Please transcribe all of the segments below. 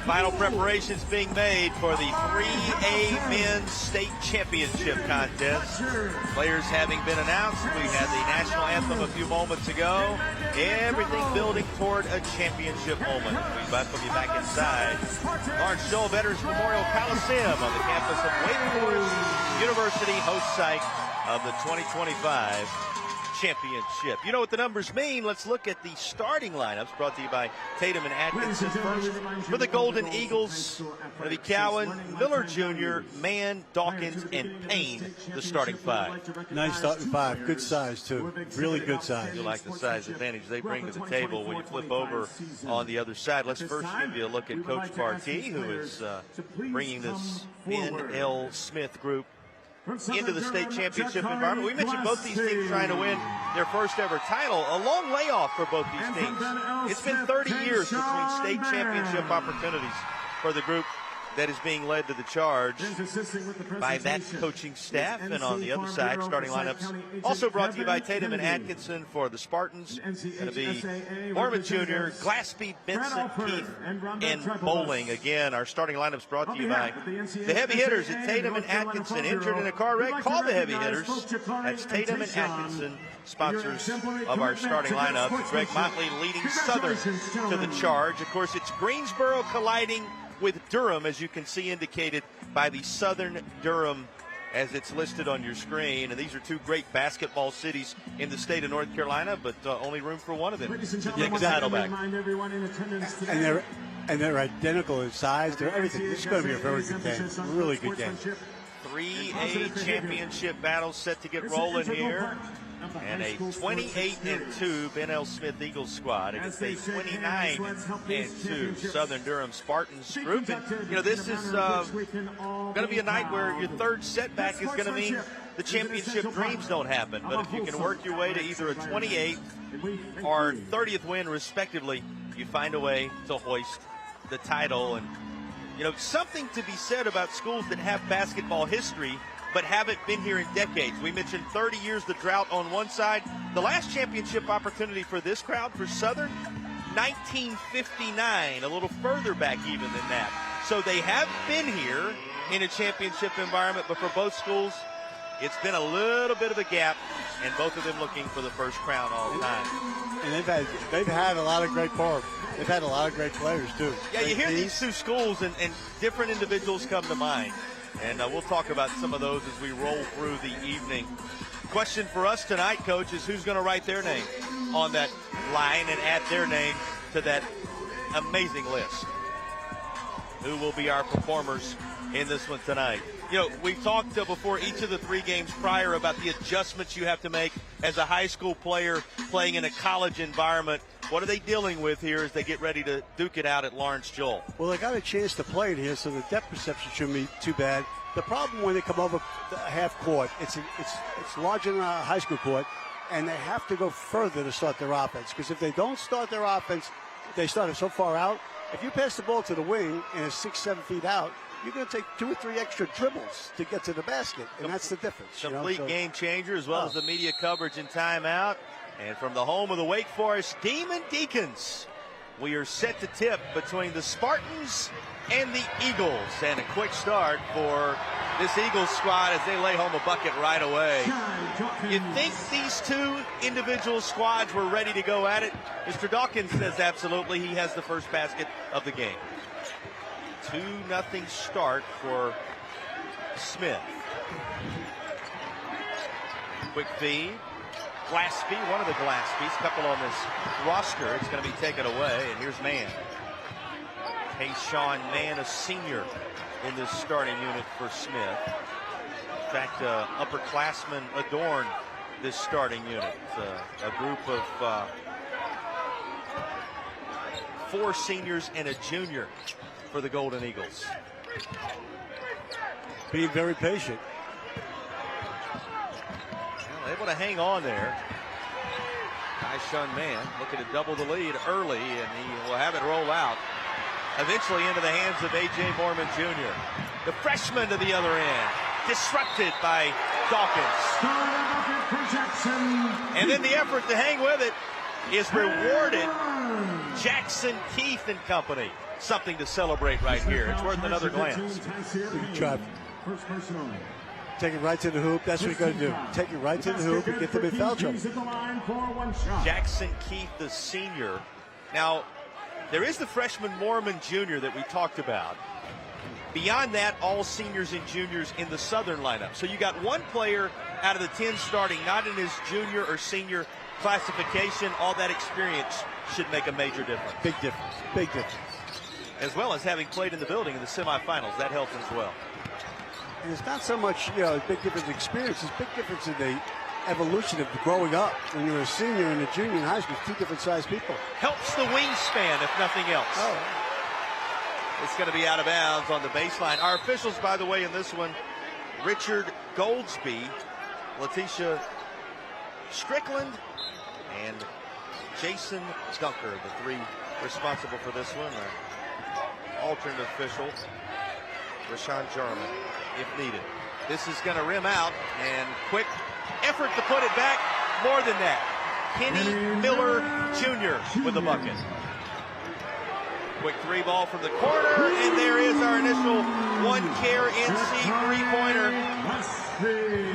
Final preparations being made for the 3A Men's State Championship contest. Players having been announced. We had the national anthem a few moments ago. Everything building toward a championship moment. We welcome you back inside Lawrence Joel Veterans Memorial Coliseum on the campus of Wake Forest University, host site of the 2025 championship. You know what the numbers mean. Let's look at the starting lineups brought to you by Tatum and Atkinson. First, for the Golden Eagles, going to be Cowan, Miller Jr., Mann, Dawkins, and Payne, the starting five. Nice starting five. Good size, too. Really good size. You like the size advantage they bring to the table when you flip over on the other side. Let's first give you a look at Coach Partee, who is bringing this N.L. Smith group into the state championship environment. We mentioned both these teams trying to win their first ever title. A long layoff for both these teams. It's been 30 years between state championship opportunities for the group that is being led to the charge by that coaching staff. And on the other side, starting lineups also brought to you by Tatum and Atkinson for the Spartans. Going to be Mormon Jr., Glaspie, Benson, Keith, and Bowling. Again, our starting lineups brought to you by the heavy hitters at Tatum and Atkinson. Injured in a car wreck? Call the heavy hitters. That's Tatum and Atkinson, sponsors of our starting lineup. Greg Motley leading Southern to the charge. Of course, it's Greensboro colliding with Durham, as you can see indicated by the Southern Durham as it's listed on your screen. And these are two great basketball cities in the state of North Carolina, but only room for one of them to take a title back. And they're identical in size. They're everything. This is going to be a very good game. Really good game. 3A championship battles set to get rolling here. And a 28-2 Ben L. Smith Eagles squad against a 29-2 Southern Durham Spartans group. And, you know, this is going to be a night where your third setback is going to mean the championship dreams don't happen. But if you can work your way to either a 28th or 30th win, respectively, you find a way to hoist the title. And, you know, something to be said about schools that have basketball history but haven't been here in decades. We mentioned 30 years the drought on one side. The last championship opportunity for this crowd, for Southern, 1959, a little further back even than that. So they have been here in a championship environment, but for both schools, it's been a little bit of a gap, and both of them looking for the first crown all the time. And they've had a lot of great players. They've had a lot of great players, too. Yeah, you hear these two schools, and different individuals come to mind. And we'll talk about some of those as we roll through the evening. Question for us tonight, Coach, is who's going to write their name on that line and add their name to that amazing list? Who will be our performers in this one tonight? You know, we talked before each of the three games prior about the adjustments you have to make as a high school player playing in a college environment. What are they dealing with here as they get ready to duke it out at Lawrence Joel? Well, they got a chance to play it here, so the depth perception shouldn't be too bad. The problem when they come over the half court, it's larger than a high school court, and they have to go further to start their offense. Because if they don't start their offense, they start it so far out. If you pass the ball to the wing and it's 6-7 feet out, you're going to take 2 or 3 extra dribbles to get to the basket, and that's the difference. Complete game changer, as well as the media coverage and timeout. And from the home of the Wake Forest Demon Deacons, we are set to tip between the Spartans and the Eagles. And a quick start for this Eagles squad as they lay home a bucket right away. You think these two individual squads were ready to go at it? Mr. Dawkins says absolutely. He has the first basket of the game. 2-0 start for Smith. Quick feed. Glaspie, one of the Glaspies, couple on this roster. It's going to be taken away, and here's Mann. Tayshawn Mann, a senior in this starting unit for Smith. In fact, upperclassmen adorn this starting unit. A group of 4 seniors and a junior for the Golden Eagles. Being very patient. Able to hang on there. Tayshawn Mann looking to double the lead early, and he will have it roll out. Eventually into the hands of A.J. Mormon Jr. The freshman to the other end. Disrupted by Dawkins. And then the effort to hang with it is rewarded Jackson Keith and company. Something to celebrate right here. It's worth another glance. Take it right to the hoop. That's what you got to do. Take it right to the hoop and get them in foul trouble. Jackson Keith, the senior. Now, there is the freshman Mormon Jr. that we talked about. Beyond that, all seniors and juniors in the Southern lineup. So you got one player out of the 10 starting, not in his junior or senior classification. All that experience should make a major difference. Big difference. Big difference. As well as having played in the building in the semifinals. That helps as well. And it's not so much, a big difference in experience. It's a big difference in the evolution of growing up. When you're a senior and a junior in high school, it's two different sized people. Helps the wingspan, if nothing else. Oh. It's going to be out of bounds on the baseline. Our officials, by the way, in this one, Richard Goldsby, Letitia Strickland, and Jason Dunker, the three responsible for this one. Alternate official, Rashawn Jarman, if needed. This is going to rim out, and quick effort to put it back. More than that, Kenny Miller Jr. with the bucket. Quick three ball from the corner, and there is our initial one-care NC three-pointer.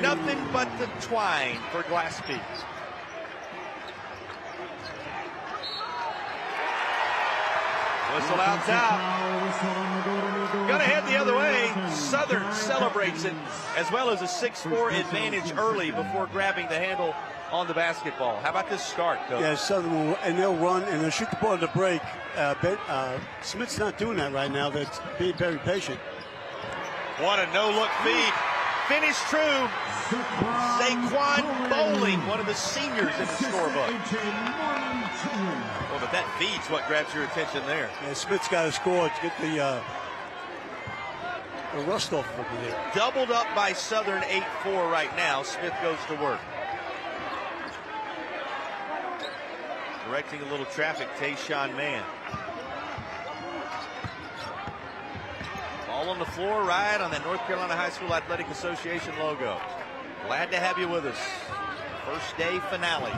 Nothing but the twine for Glaspie. Whistle out top. Gonna head the other way. Southern celebrates it, as well as a 6-4 advantage early before grabbing the handle on the basketball. How about this start, Coach? Yeah, Southern will, and they'll run and they'll shoot the ball at the break. Smith's not doing that right now. They're being very patient. What a no-look feed. Finish true. Saquon Bowling, one of the seniors in the scorebook. Well, but that feed's what grabs your attention there. Yeah, Smith's got to score to get the rust off of there. Doubled up by Southern 8-4 right now. Smith goes to work. Directing a little traffic, Tayshawn Mann. Ball on the floor, right on that North Carolina High School Athletic Association logo. Glad to have you with us. First day finale.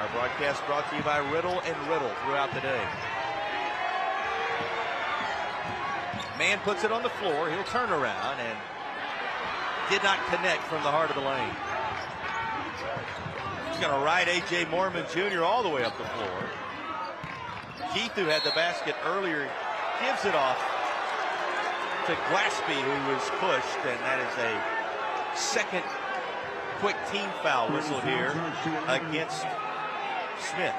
Our broadcast brought to you by Riddle and Riddle throughout the day. Mann puts it on the floor. He'll turn around and did not connect from the heart of the lane. He's going to ride A.J. Mormon Jr. all the way up the floor. Keith, who had the basket earlier, gives it off to Glaspie, who was pushed, and that is a second quick team foul whistle here against Smith.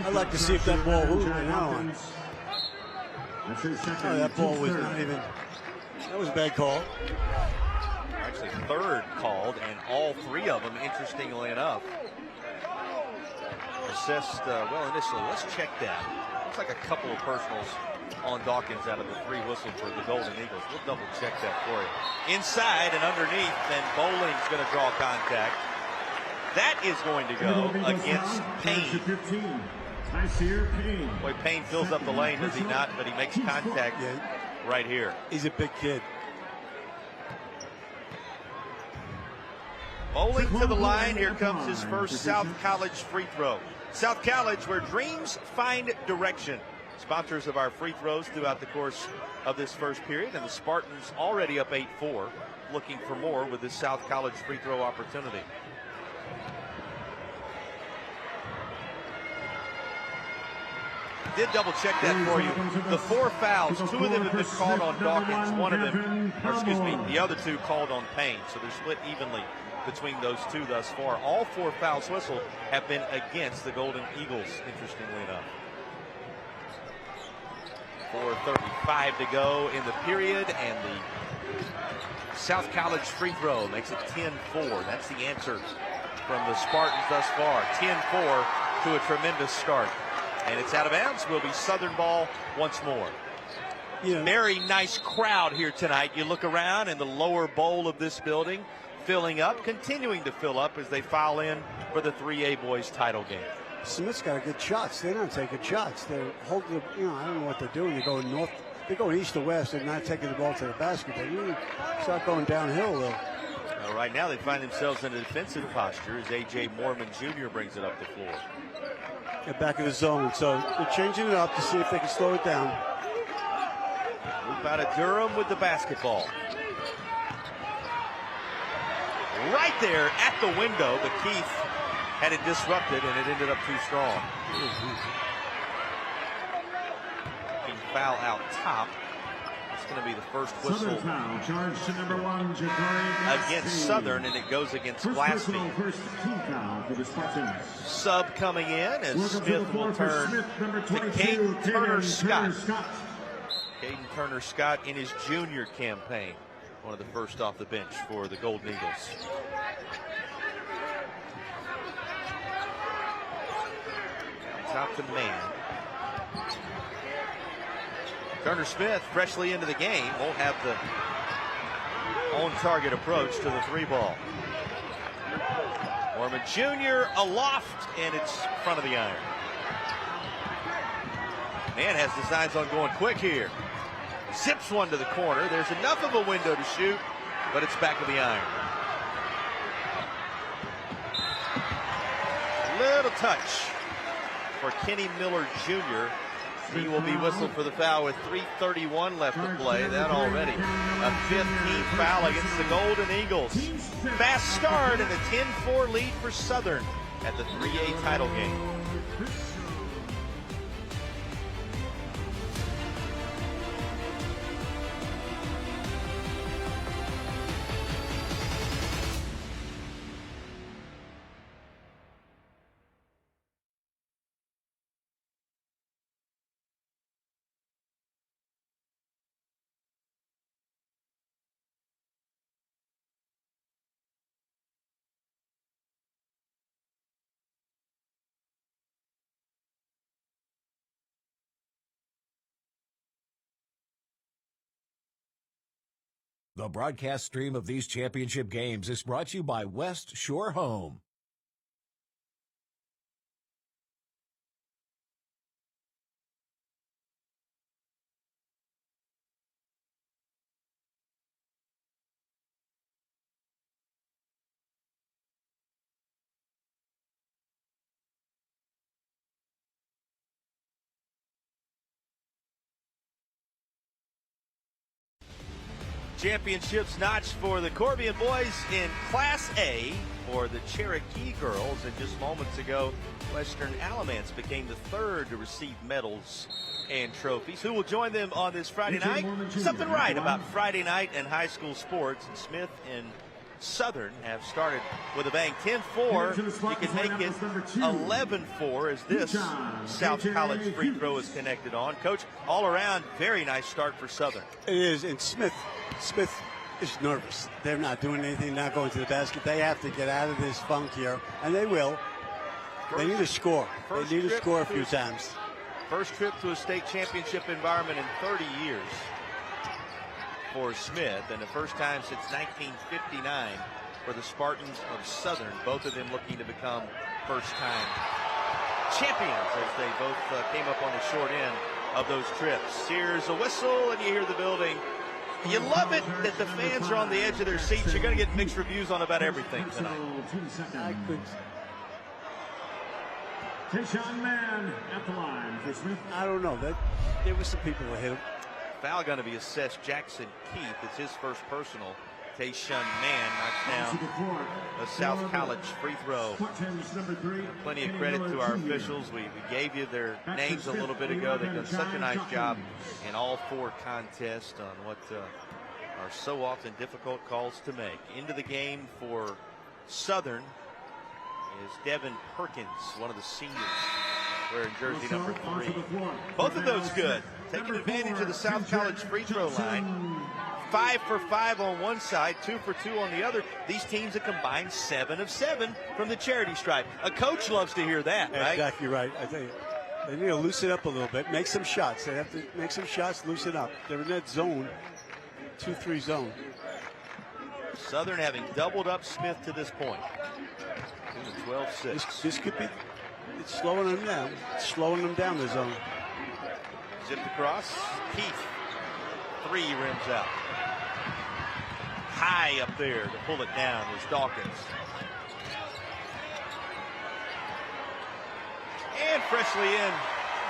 I'd like to see if that ball moved now. Oh, that ball was not even. That was a bad call. Actually, third called, and all three of them, interestingly enough, assessed well initially. Let's check that. Looks like a couple of personals on Dawkins out of the three whistled for the Golden Eagles. We'll double check that for you. Inside and underneath, then Bowling's going to draw contact. That is going to go against Payne. Boy, Payne fills up the lane, does he not? But he makes contact right here. He's a big kid. Bowling to the line. Here comes his first South College free throw. South College, where dreams find direction. Sponsors of our free throws throughout the course of this first period. And the Spartans already up 8-4, looking for more with this South College free throw opportunity. Did double check that for you. The four fouls, two of them have been called on Dawkins, one of them, or excuse me, the other two called on Payne. So they're split evenly between those two thus far. All four fouls whistled have been against the Golden Eagles, interestingly enough. 4:35 to go in the period, and the South College free throw makes it 10-4. That's the answer from the Spartans thus far. 10-4 to a tremendous start. And it's out of bounds. Will be Southern ball once more. Yeah. Very nice crowd here tonight. You look around in the lower bowl of this building, filling up, continuing to fill up as they file in for the 3A boys title game. Smith's got good shots. They're not taking shots. They're holding the, I don't know what they're doing. They're going north. They're going east to west. They're not taking the ball to the basket. They really start going downhill, though. Well, right now they find themselves in a defensive posture as A.J. Mormon Jr. brings it up the floor. Get back in the zone, so they're changing it up to see if they can slow it down. Move out of Durham with the basketball. Right there at the window, but Keith had it disrupted and it ended up too strong. Foul out top. It's going to be the first whistle Foul, charge to number 1, against Southern, and it goes against Glassby. First team foul for the Spartans. Sub coming in as Smith will turn to Caden Turner Scott. Caden Turner Scott in his junior campaign, one of the first off the bench for the Golden Eagles. Top to man. Turner Smith, freshly into the game, won't have the on-target approach to the three ball. Mormon Jr. aloft, and it's front of the iron. Man has designs on going quick here. Zips one to the corner. There's enough of a window to shoot, but it's back of the iron. Little touch for Kenny Miller Jr. He will be whistled for the foul with 3:31 left to play. That already a 15th foul against the Golden Eagles. Fast start and a 10-4 lead for Southern at the 3A title game. The broadcast stream of these championship games is brought to you by West Shore Home. Championships notched for the Corbian boys in Class A for the Cherokee girls. And just moments ago, Western Alamance became the third to receive medals and trophies. Who will join them on this Friday night? Something right about Friday night and high school sports. And Smith and Southern have started with a bang. 10-4. You can make it 11-4 as this South College free throw is connected on. Coach, all around, very nice start for Southern. It is, and Smith is nervous. They're not doing anything, not going to the basket. They have to get out of this funk here, and they will. They need to score. They need to score a few times. First trip to a state championship environment in 30 years for Smith, and the first time since 1959 for the Spartans of Southern, both of them looking to become first-time champions as they both came up on the short end of those trips. Here's a whistle, and you hear the building. You love it that the fans are on the edge of their seats. You're going to get mixed reviews on about everything tonight. Tayshawn Mann at the line for Smith. I don't know. There were some people that hit him. Foul going to be assessed. Jackson Keith. It's his first personal. Tayshawn Mann knocks down a South College free throw. Plenty of credit to our officials. We gave you their names a little bit ago. They've done such a nice job in all four contests on what are so often difficult calls to make. Into the game for Southern is Devin Perkins, one of the seniors, wearing jersey number 3. Both of those good. Taking advantage of the South College free throw line. 5 for 5 on one side, 2 for 2 on the other. These teams have combined 7 of 7 from the charity stripe. A coach loves to hear that, right? Exactly right. I tell you, they need to loosen up a little bit, make some shots. They have to make some shots, loosen up. They're in that zone, 2-3 zone. Southern having doubled up Smith to this point. 12-6. This could be, it's slowing them down. It's slowing them down the zone. Zipped across. Keith. 3 rims out. high up there to pull it down was Dawkins. And freshly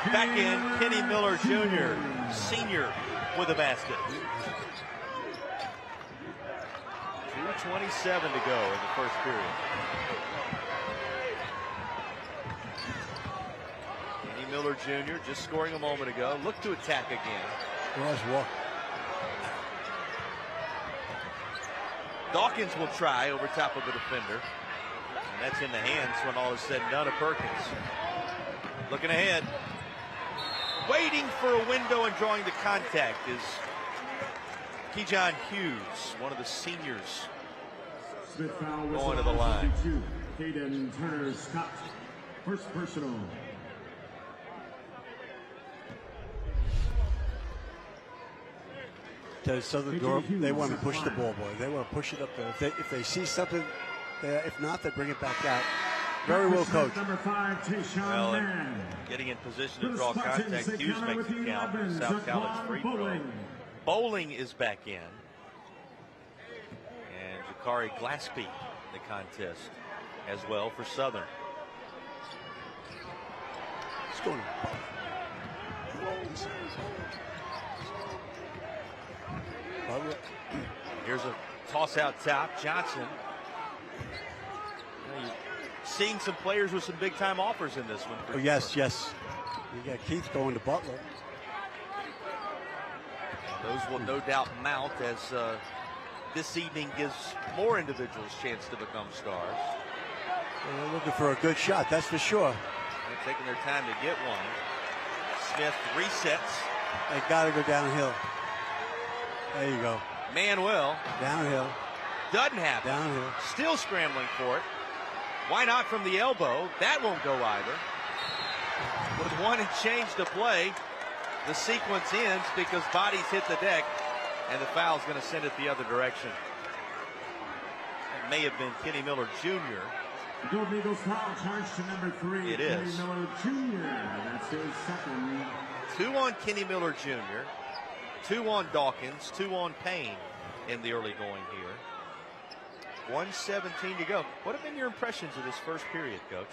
back in, Kenny Miller Jr., senior, with a basket. 2:27 to go in the first period. Kenny Miller Jr. just scoring a moment ago. Look to attack again. Nice walk. Dawkins will try over top of a defender. And that's in the hands, when all is said and done, of Perkins. Looking ahead. Waiting for a window and drawing the contact is Kejon Hughes, one of the seniors, going to the line. Caden Turner Scott, first personal. To Southern Durham, they want to push the ball, boy. They want to push it up there. If they see something, if not, they bring it back out. Very well coached. Number 5, Tayshawn Mann. Getting in position to draw contact. Hughes makes it count for South College free throw. Bowling is back in. And Jakari Glaspie in the contest as well for Southern. It's going. Here's a toss out top. Johnson. You're seeing some players with some big time offers in this one. Oh, yes. You got Keith going to Butler. Those will no doubt mount as this evening gives more individuals a chance to become stars. They're looking for a good shot, that's for sure. They're taking their time to get one. Smith resets. They got to go downhill. There you go. Manuel. Downhill. Doesn't happen. Downhill. Still scrambling for it. Why not from the elbow? That won't go either. With 1 and change to play, the sequence ends because bodies hit the deck, and the foul's going to send it the other direction. It may have been Kenny Miller Jr. Golden Eagles foul charge to number 3. It is. Kenny Miller Jr. That's his second. 2 on Kenny Miller Jr., 2 on Dawkins, 2 on Payne in the early going here. 1:17 to go. What have been your impressions of this first period, Coach?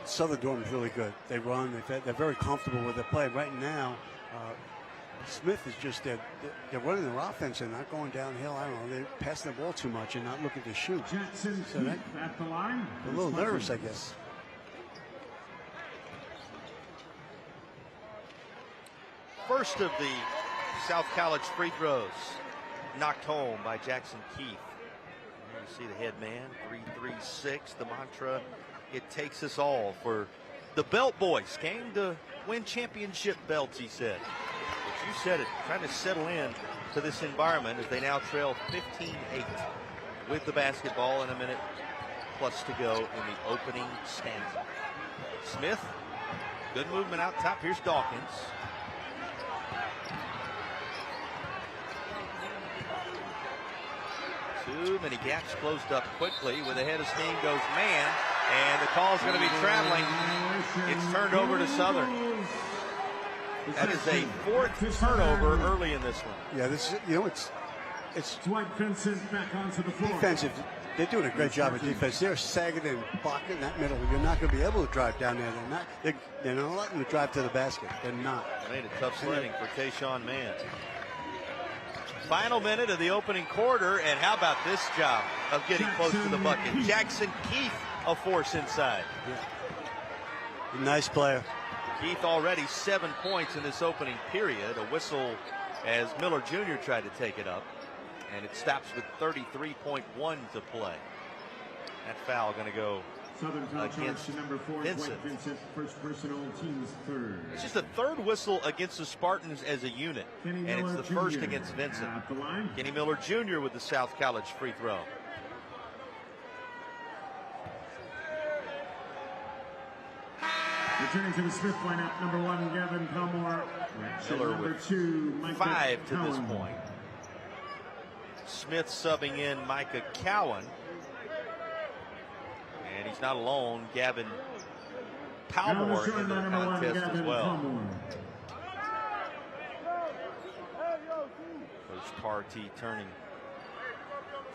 Southern Durham is really good. They run. They're very comfortable with their play. Right now, Smith is just they're running their offense and not going downhill. I don't know. They're passing the ball too much and not looking to shoot. Jackson So that, at the line. a little nervous, I guess. First of the South College free throws knocked home by Jackson Keith. You see the head man, 3-3-6, the mantra, it takes us all. For the Belt Boys came to win championship belts, he said. But you said it, trying to settle in to this environment as they now trail 15-8 with the basketball and a minute plus to go in the opening stanza. Smith, good movement out top. Here's Dawkins. Too many gaps closed up quickly. With a head of steam goes man, and the call's going to be traveling. It's turned over to Southern. That is a 4th turnover early in this one. Yeah, this is, it's Dwight Vincent back onto the floor. defensive. They're doing a great job of defense. They're sagging and blocking that middle. You're not going to be able to drive down there. They're not letting you drive to the basket. They're not. Made it tough sledding for Tayshawn Mann. Final minute of the opening quarter, and how about this job of getting close to the bucket? Jackson Keith, a force inside. Yeah. Nice player. Keith already 7 points in this opening period. A whistle as Miller Jr. tried to take it up, and it stops with 33.1 to play. That foul going to go Southern foul charge against to number 4, Vincent. Dwight Vincent, first personal, team's 3rd. It's just the 3rd whistle against the Spartans as a unit, and it's the first against Vincent. At the line. Kenny Miller Jr. with the South College free throw. Returning to the Smith lineup, number 1, Gavin Pelmore. Miller Number with 2, Micah 5 to this Cowan. point. Smith subbing in Micah Cowan. And he's not alone. Gavin Palmore in the contest as well. Coach Partee turning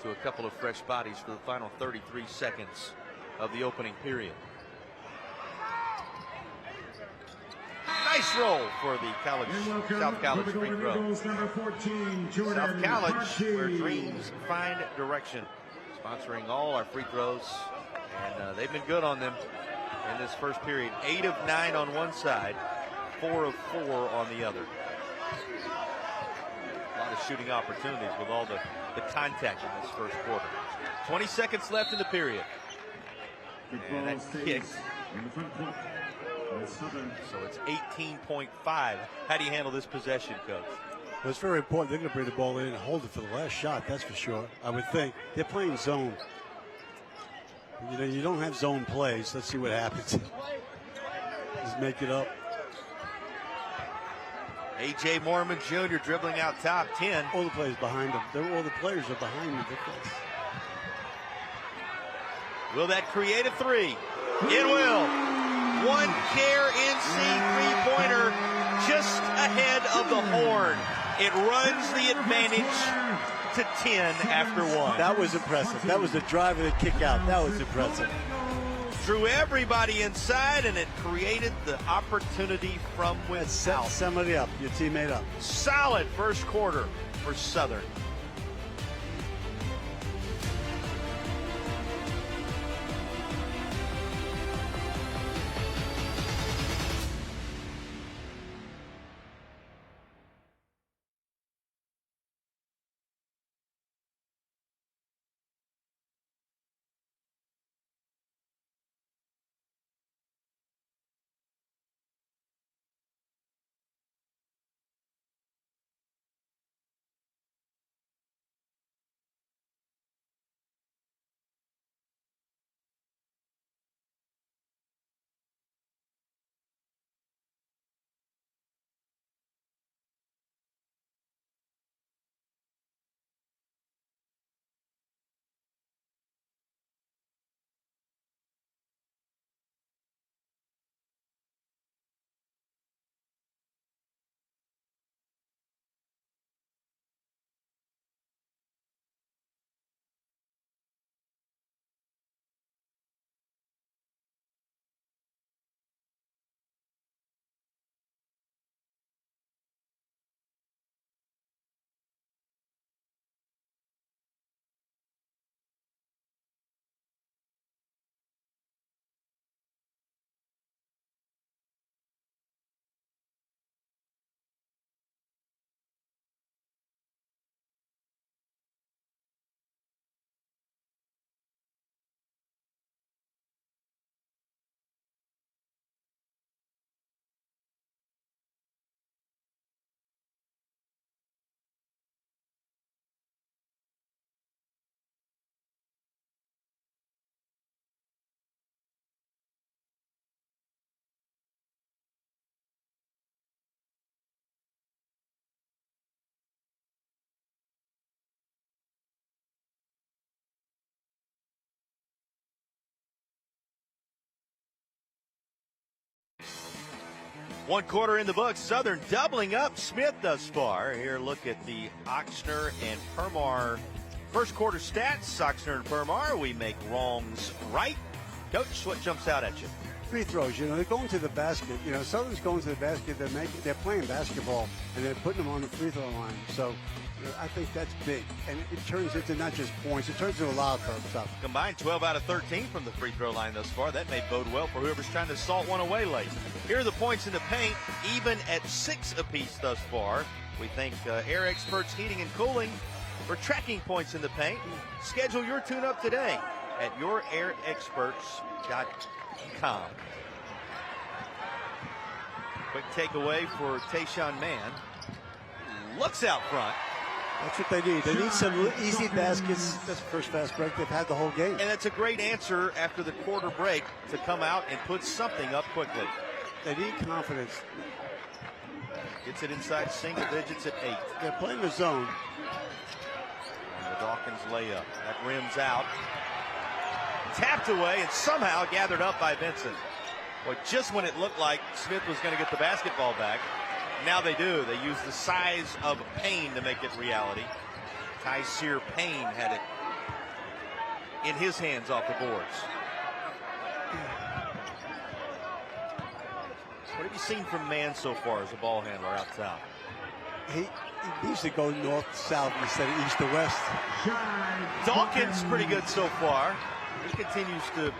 to a couple of fresh bodies for the final 33 seconds of the opening period. Nice roll for the South College free throw. South College, where dreams find direction, sponsoring all our free throws, and they've been good on them in this first period. 8 of 9 on one side, 4 of 4 on the other. A lot of shooting opportunities with all the contact in this first quarter. 20 seconds left in the period. And that kicked. So it's 18.5. How do you handle this possession, Coach? Well, it's very important. They're going to bring the ball in and hold it for the last shot, that's for sure. I would think. They're playing zone. You know, you don't have zone plays. Let's see what happens. Just make it up. A.J. Mormon Jr. dribbling out top 10. All the players behind him. All the players are behind the defense. Will that create a three? It will. One Care NC three-pointer just ahead of the horn. It runs the advantage to 10 after one. That was impressive. That was the drive and the kick out. That was impressive. Drew everybody inside, and it created the opportunity from without. Set somebody up, your teammate up. Solid first quarter for Southern. One quarter in the books. Southern doubling up Smith thus far. Here, look at the Oxner and Permar first quarter stats. Oxner and Permar, we make wrongs right. Coach, what jumps out at you? Free throws, you know, they're going to the basket. You know, Southern's going to the basket. They're playing basketball, and they're putting them on the free throw line. So, you know, I think that's big. And it turns into not just points, it turns into a lot of stuff. Combined 12 out of 13 from the free throw line thus far. That may bode well for whoever's trying to salt one away late. Here are the points in the paint, even at 6 apiece thus far. We thank Air Experts Heating and Cooling for tracking points in the paint. Schedule your tune-up today at yourairexperts.com. Quick takeaway for Tayshaun Mann. Looks out front. That's what they need. They need some easy baskets. That's the first fast break they've had the whole game. And that's a great answer after the quarter break to come out and put something up quickly. They need confidence. Gets it inside single digits at 8. They're playing the zone. And the Dawkins layup. That rims out. Tapped away and somehow gathered up by Vincent. Well, just when it looked like Smith was going to get the basketball back, Now they do. They use the size of Payne to make it reality. Tyseer Payne had it in his hands off the boards. What have you seen from Mann so far as a ball handler out top? He needs to go north-south instead of east to west. Dawkins pretty good so far. He continues to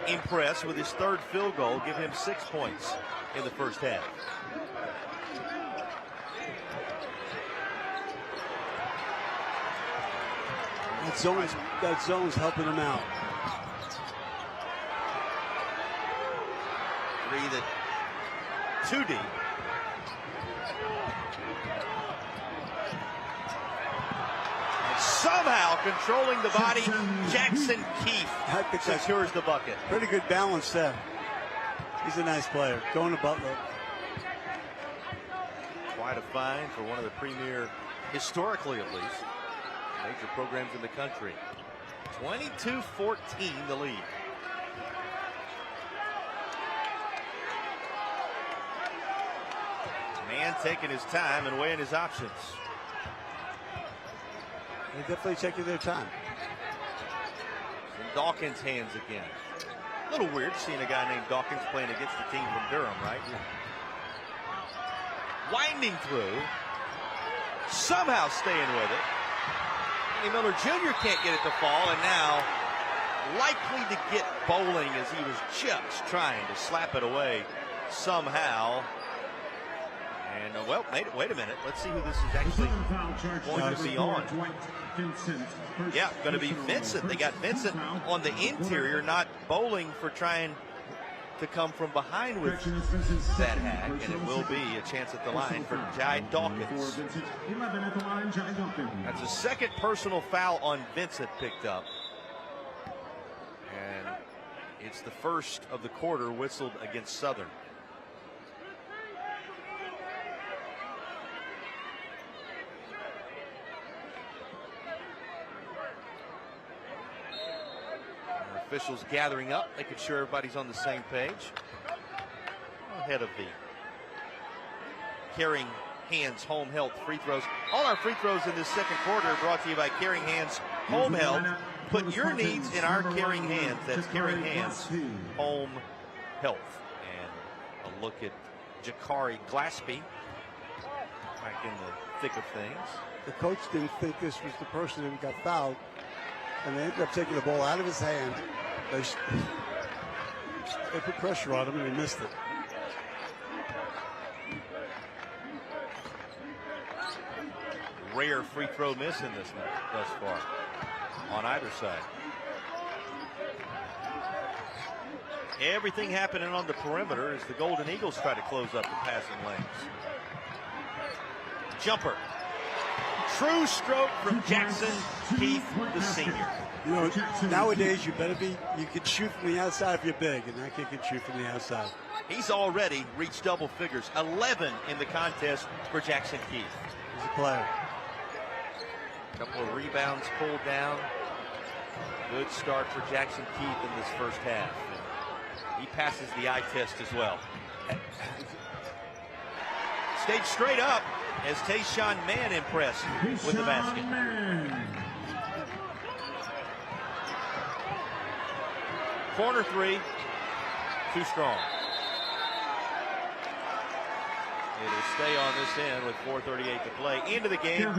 impress with his third field goal, give him 6 points in the first half. That zone's helping him out. Three that too deep. And somehow controlling the body, Jackson Keith secures the bucket. Pretty good balance there. He's a nice player. Going to Butler. Quite a find for one of the premier, historically at least, major programs in the country. 22-14 the lead. Mann taking his time and weighing his options. They're definitely taking their time. In Dawkins' hands again. A little weird seeing a guy named Dawkins playing against the team from Durham, right? Yeah. Winding through. Somehow staying with it. Kenny Miller Jr. can't get it to fall, and now likely to get bowling as he was just trying to slap it away somehow. And, well, wait a minute. Let's see who this is actually going to be on. Yeah, going to be Vincent. They got Vincent on the interior, not bowling for trying to come from behind with that hack, and it will be a chance at the line for Jai Dawkins. That's a second personal foul on Vincent picked up. And it's the first of the quarter whistled against Southern. Officials gathering up, making sure everybody's on the same page. Ahead of the Caring Hands Home Health free throws. All our free throws in this second quarter are brought to you by Caring Hands Home Health. Put your needs in our Caring Hands. That's Caring Hands Home Health. And a look at Jakari Glaspie back in the thick of things. The coach didn't think this was the person who got fouled, and they ended up taking the ball out of his hand. They put pressure on him, and he missed it. Rare free throw miss in this one thus far on either side. Everything happening on the perimeter as the Golden Eagles try to close up the passing lanes. Jumper. True stroke from Jackson Keith, the senior. You know, nowadays you can shoot from the outside if you're big, and that kid can shoot from the outside. He's already reached double figures, 11 in the contest for Jackson Keith. He's a player. A couple of rebounds pulled down. Good start for Jackson Keith in this first half. He passes the eye test as well. Stayed straight up as Tayshawn Mann impressed with the basket. Corner three, too strong. It'll stay on this end with 4:38 to play. Into the game,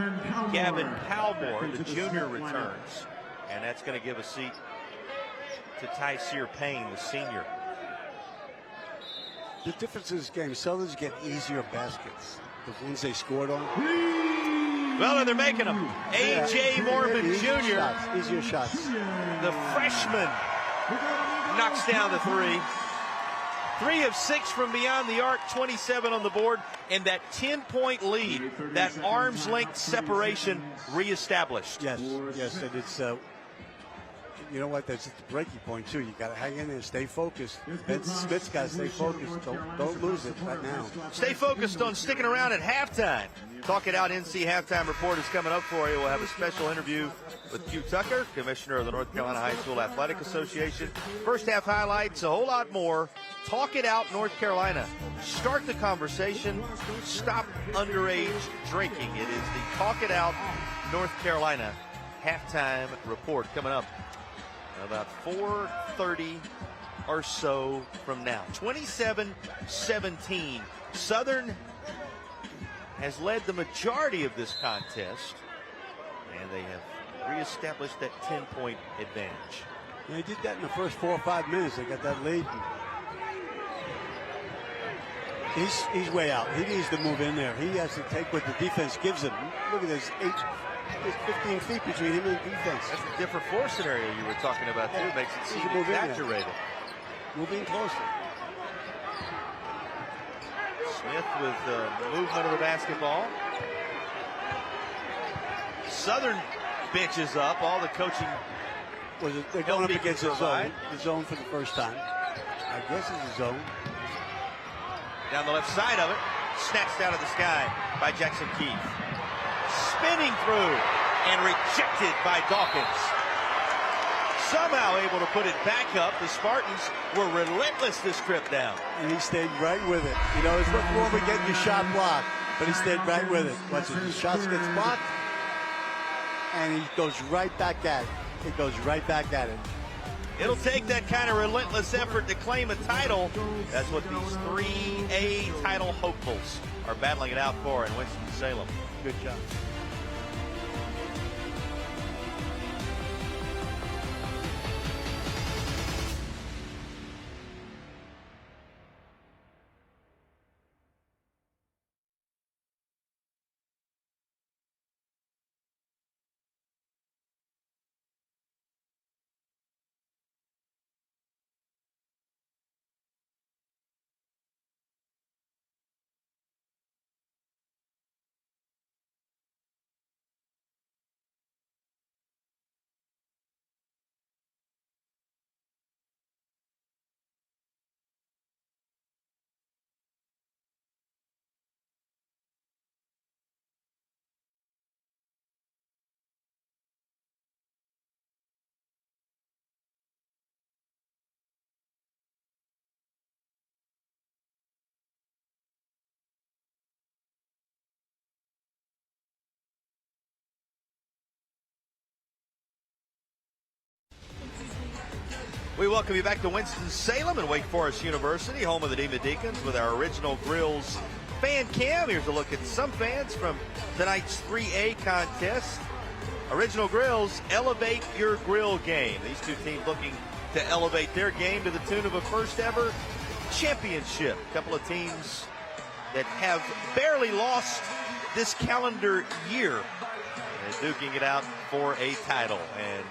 Gavin Palmore, the junior, returns. And that's going to give a seat to Tyseer Payne, the senior. The difference in this game, Southern's get easier baskets. The ones they scored on. Well, and they're making them. A.J. Mormon Jr. Easier shots. The freshman knocks down the three. 3 of 6 from beyond the arc, 27 on the board, and that 10-point lead, that arm's length separation reestablished. Yes, and it's, you know what, that's the breaking point, too. You got to hang in there, stay focused. Ben Smith's got to stay focused. Don't lose it right now. Stay focused on sticking around at halftime. Talk It Out NC Halftime Report is coming up for you. We'll have a special interview with Q Tucker, Commissioner of the North Carolina High School Athletic Association. First half highlights, a whole lot more. Talk It Out North Carolina. Start the conversation. Stop underage drinking. It is the Talk It Out North Carolina Halftime Report coming up about 4:30 or so from now. 27-17. Southern has led the majority of this contest, and they have reestablished that 10-point advantage. They did that in the first 4 or 5 minutes. They got that lead. He's way out. He needs to move in there. He has to take what the defense gives him. Look at this, there's 15 feet between him and defense. That's a different floor scenario you were talking about, too. Makes it seem exaggerated. Moving closer. Smith with the movement of the basketball. Southern benches up. All the coaching. They're going up against the zone for the first time. I guess it's a zone. Down the left side of it. Snatched out of the sky by Jackson Keith. Spinning through and rejected by Dawkins. Somehow able to put it back up. The Spartans were relentless this trip down. And he stayed right with it. You know, it's much more than getting your shot blocked, but he stayed right with it. Once his shots gets blocked, and he goes right back at it. It goes right back at it. It'll take that kind of relentless effort to claim a title. That's what these 3A title hopefuls are battling it out for in Winston-Salem. Good job. We welcome you back to Winston-Salem and Wake Forest University, home of the Demon Deacons, with our Original Grills fan cam. Here's a look at some fans from tonight's 3A contest. Original Grills, elevate your grill game. These two teams looking to elevate their game to the tune of a first ever championship. A couple of teams that have barely lost this calendar year and duking it out for a title. And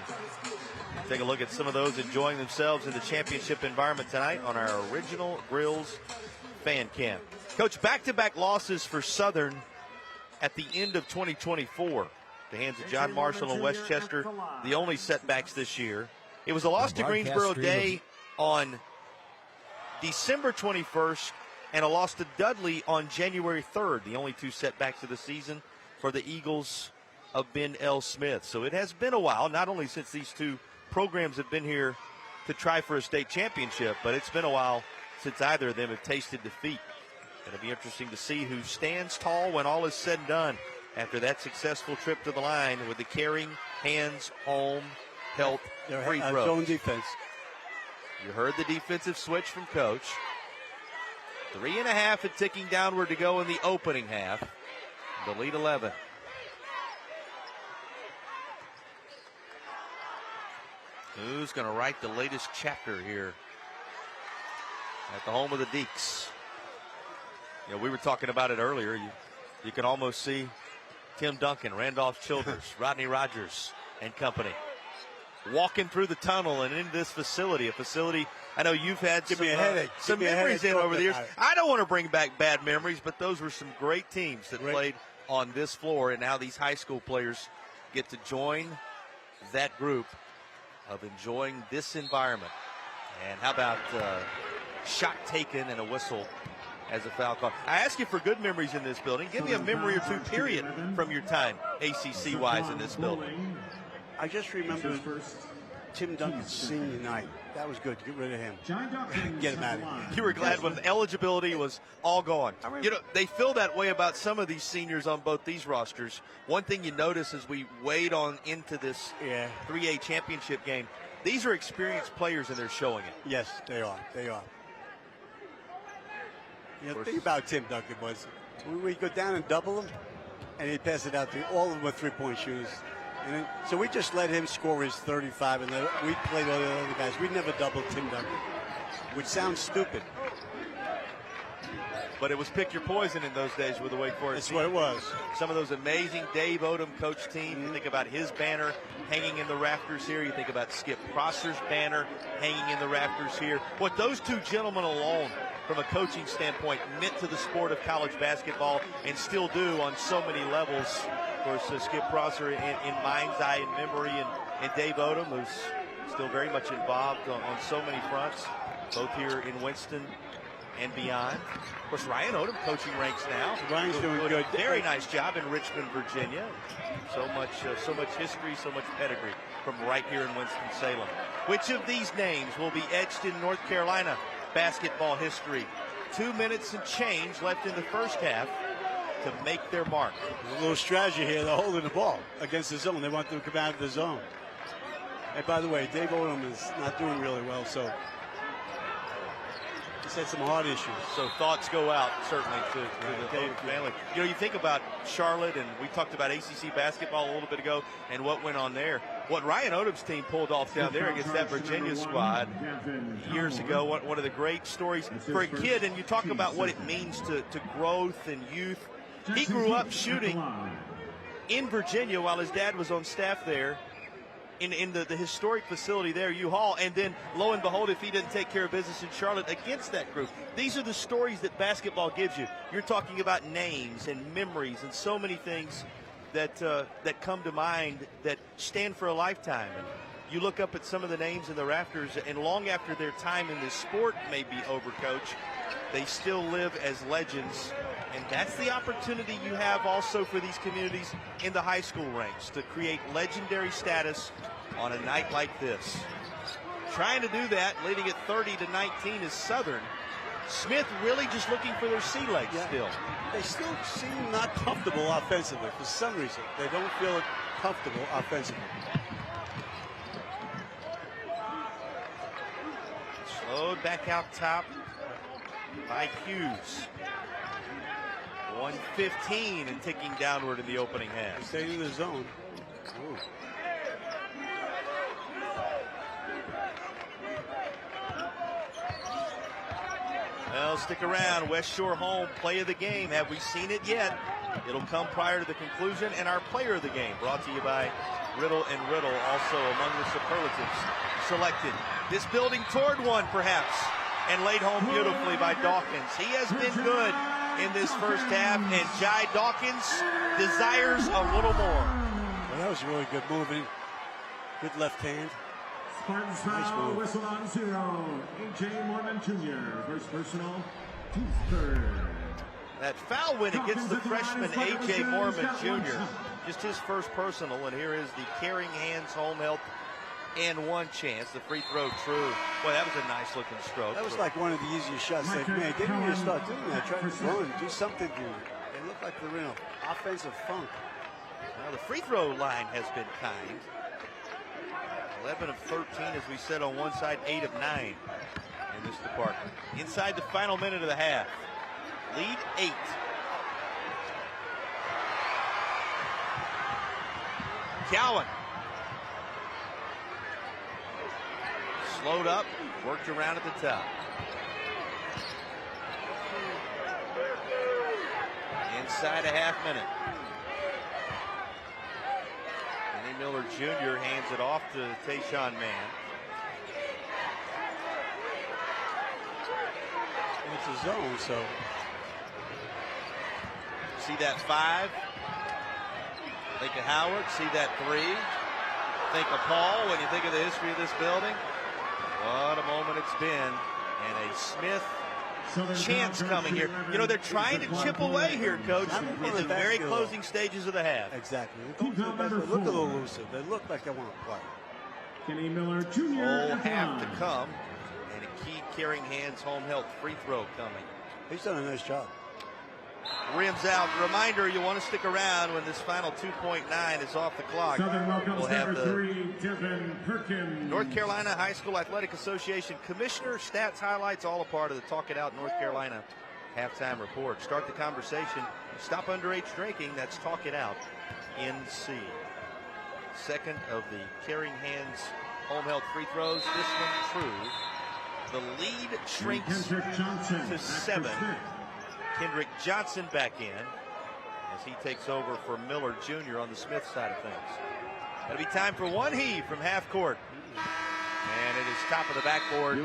take a look at some of those enjoying themselves in the championship environment tonight on our Original Grills fan cam. Coach, back-to-back losses for Southern at the end of 2024. The hands of John Marshall and Westchester, the only setbacks this year. It was a loss to Greensboro Day on December 21st and a loss to Dudley on January 3rd, the only two setbacks of the season for the Eagles of Ben L. Smith. So it has been a while, not only since these two programs have been here to try for a state championship, but it's been a while since either of them have tasted defeat. It'll be interesting to see who stands tall when all is said and done after that successful trip to the line with the carrying, hands, home, health, free throws. Zone defense. You heard the defensive switch from Coach. 3.5 and ticking downward to go in the opening half. The lead 11. Who's going to write the latest chapter here at the home of the Deeks? You know, we were talking about it earlier. You can almost see Tim Duncan, Randolph Childers, Rodney Rogers, and company walking through the tunnel and into this facility. A facility I know you've had some memories in over the years. I don't want to bring back bad memories, but those were some great teams that played on this floor, and now these high school players get to join that group of enjoying this environment. And how about shot taken and a whistle as a foul call. I ask you for good memories in this building. Give me a memory or two, period, from your time ACC-wise in this building. I just remember Tim Duncan's senior night. That was good. Get rid of him. Get him out of here. You were glad when eligibility was all gone. You know, they feel that way about some of these seniors on both these rosters. One thing you notice as we wade on into this 3A championship game, these are experienced players and they're showing it. Yes, they are. They are. You know, the thing about Tim Duncan was we go down and double him, and he'd pass it out to all of them were three-point shooters. And then, so we just let him score his 35, and we played all the other guys. We never doubled Tim Duncan, which sounds stupid. But it was pick your poison in those days with the Wake Forest team. That's what it was. Some of those amazing Dave Odom coach team. You think about his banner hanging in the rafters here. You think about Skip Prosser's banner hanging in the rafters here. What those two gentlemen alone, from a coaching standpoint, meant to the sport of college basketball and still do on so many levels. Of course, Skip Prosser in mind's eye and memory, and Dave Odom, who's still very much involved on so many fronts, both here in Winston and beyond. Of course, Ryan Odom coaching ranks now. Ryan's doing good. Very nice job in Richmond, Virginia. So much history, so much pedigree from right here in Winston-Salem. Which of these names will be etched in North Carolina basketball history? 2 minutes and change left in the first half to make their mark. A little strategy here. They're holding the ball against the zone. They want them to come out of the zone. And by the way, Dave Odom is not doing really well, so he's had some heart issues. So thoughts go out, certainly, to the Odom family. You know, you think about Charlotte, and we talked about ACC basketball a little bit ago and what went on there. What Ryan Odom's team pulled off down there against that Virginia squad years ago, one of the great stories for a kid, and you talk about what it means to growth and youth. He grew up shooting in Virginia while his dad was on staff there in the historic facility there, U-Haul, and then lo and behold, if he didn't take care of business in Charlotte against that group. These are the stories that basketball gives you. You're talking about names and memories and so many things that come to mind that stand for a lifetime. And you look up at some of the names in the rafters, and long after their time in this sport may be over, Coach, they still live as legends. And that's the opportunity you have also for these communities in the high school ranks to create legendary status on a night like this. Trying to do that, leading at 30-19 is Southern. Smith really just looking for their sea legs still. They still seem not comfortable offensively for some reason. They don't feel comfortable offensively. Slowed back out top by Hughes. 1:15 and ticking downward in the opening half. Stay in the zone. Ooh. Well, stick around. West Shore home, play of the game. Have we seen it yet? It'll come prior to the conclusion. And our player of the game, brought to you by Riddle and Riddle, also among the superlatives selected. This building toward one, perhaps, and laid home beautifully by Dawkins. He has been good in this first half, and Jai Dawkins desires a little more. Well, that was a really good moving. Good left hand. Spartans foul, whistle on 0. A.J. Mormon Jr. First personal, 2/3. That foul win against the freshman A.J. Mormon Jr. Just his first personal, and here is the Caring Hands home help and one chance. The free throw true. Boy, that was a nice looking stroke. That was like one of the easiest shots they've made. They didn't even start doing that. Try to run, do something. They look like they're in an offensive funk. Well, the free throw line has been kind. 11 of 13, as we said on one side, 8 of 9 in this department. Inside the final minute of the half. Lead 8. Cowan. Slowed up, worked around at the top. Inside a half minute. Kenny Miller Jr. hands it off to Tayshawn Mann. It's a zone, so. See that 5? Think of Howard. See that 3? Think of Paul when you think of the history of this building. What a moment it's been. And a Smith chance coming here. You know, they're trying to chip away here, Coach, in the very closing stages of the half. Exactly. They look a little elusive. They look like they want to play. Kenny Miller Jr. Whole half to come, and a key carrying hands home health free throw coming. He's done a nice job. Rims out. Reminder, you want to stick around when this final 2.9 is off the clock. We'll have the North Carolina High School Athletic Association Commissioner stats highlights, all a part of the Talk It Out North Carolina halftime report. Start the conversation. Stop underage drinking. That's Talk It Out NC. Second of the carrying hands home health free throws. This one true. The lead shrinks to 7. Kendrick Johnson back in as he takes over for Miller Jr. on the Smith side of things. It'll be time for one heave from half court. And it is top of the backboard.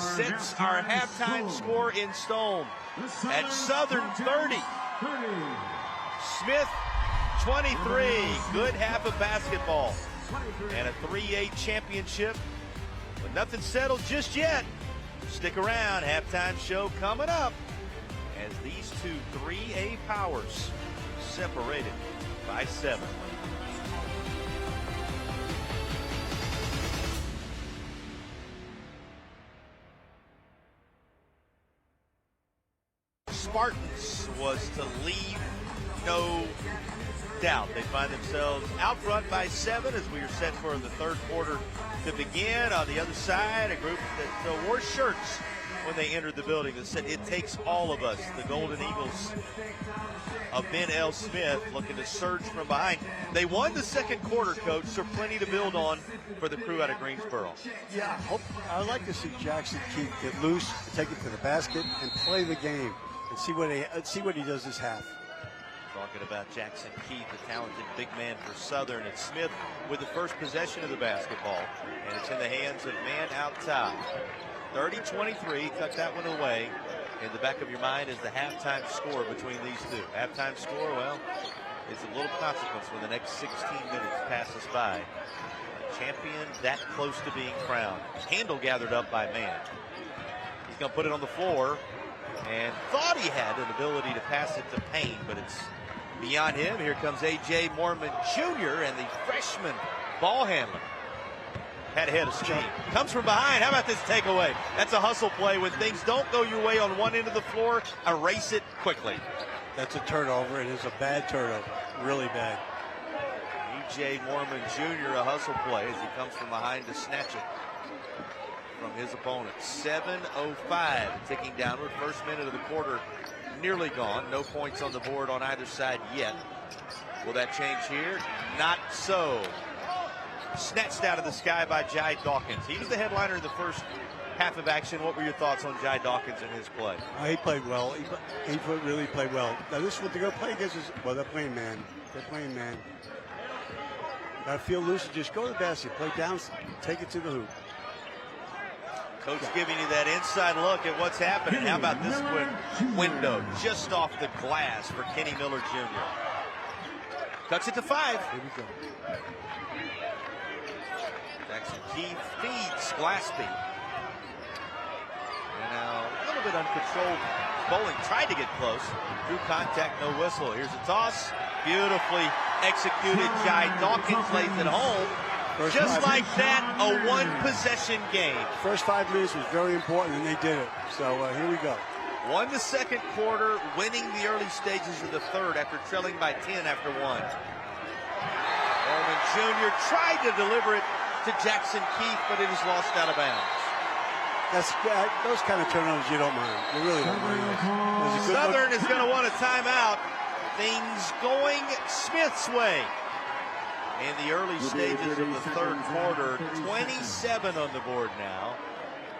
Sets our halftime score in stone at Southern 30. Smith 23. Good half of basketball. And a 3-8 championship. But nothing settled just yet. Stick around. Halftime show coming up as these two 3A powers separated by 7. Spartans was to leave no doubt. They find themselves out front by 7 as we are set for the third quarter to begin. On the other side, a group that wore shirts when they entered the building that said it takes all of us. The Golden Eagles of Ben L. Smith looking to surge from behind. They won the second quarter, Coach, so plenty to build on for the crew out of Greensboro. Yeah, I'd like to see Jackson Keith get loose, take it to the basket, and play the game and see what he does this half. Talking about Jackson Keith, the talented big man for Southern. It's Smith with the first possession of the basketball, and it's in the hands of man out top. 30-23, tuck that one away. In the back of your mind is the halftime score between these two. Halftime score, well, it's a little consequence when the next 16 minutes pass us by. A champion that close to being crowned. Handle gathered up by man. He's going to put it on the floor and thought he had an ability to pass it to Payne, but it's beyond him. Here comes A.J. Mormon Jr. and the freshman ball handler. Had a head of steam. Comes from behind. How about this takeaway? That's a hustle play. When things don't go your way on one end of the floor, erase it quickly. That's a turnover. It is a bad turnover. Really bad. E.J. Mormon Jr. a hustle play as he comes from behind to snatch it from his opponent. 7:05 ticking downward. First minute of the quarter nearly gone. No points on the board on either side yet. Will that change here? Not so. Snatched out of the sky by Jai Dawkins. He was the headliner in the first half of action. What were your thoughts on Jai Dawkins and his play? He played well. He really played well. Now this is what they're going to play against. Well, they're playing man. They're playing man. Got to feel loose and just go to the basket. Play down, take it to the hoop. Coach giving you that inside look at what's happening. How about this window just off the glass for Kenny Miller Jr. Cuts it to 5. Here we go. Jackson Keith feeds Glaspie. And now a little bit uncontrolled. Bowling tried to get close. Through contact, no whistle. Here's a toss. Beautifully executed. Jai Dawkins lays it home. Just like that, a one-possession game. First 5 minutes was very important, and they did it. So here we go. Won the second quarter, winning the early stages of the third after trailing by 10 after 1. Mormon Jr. tried to deliver it to Jackson Keith, but it is lost out of bounds. Those kind of turnovers you don't mind. You really don't mind. Southern is going to want a timeout. Things going Smith's way. In the early stages of the third quarter, 27 on the board now.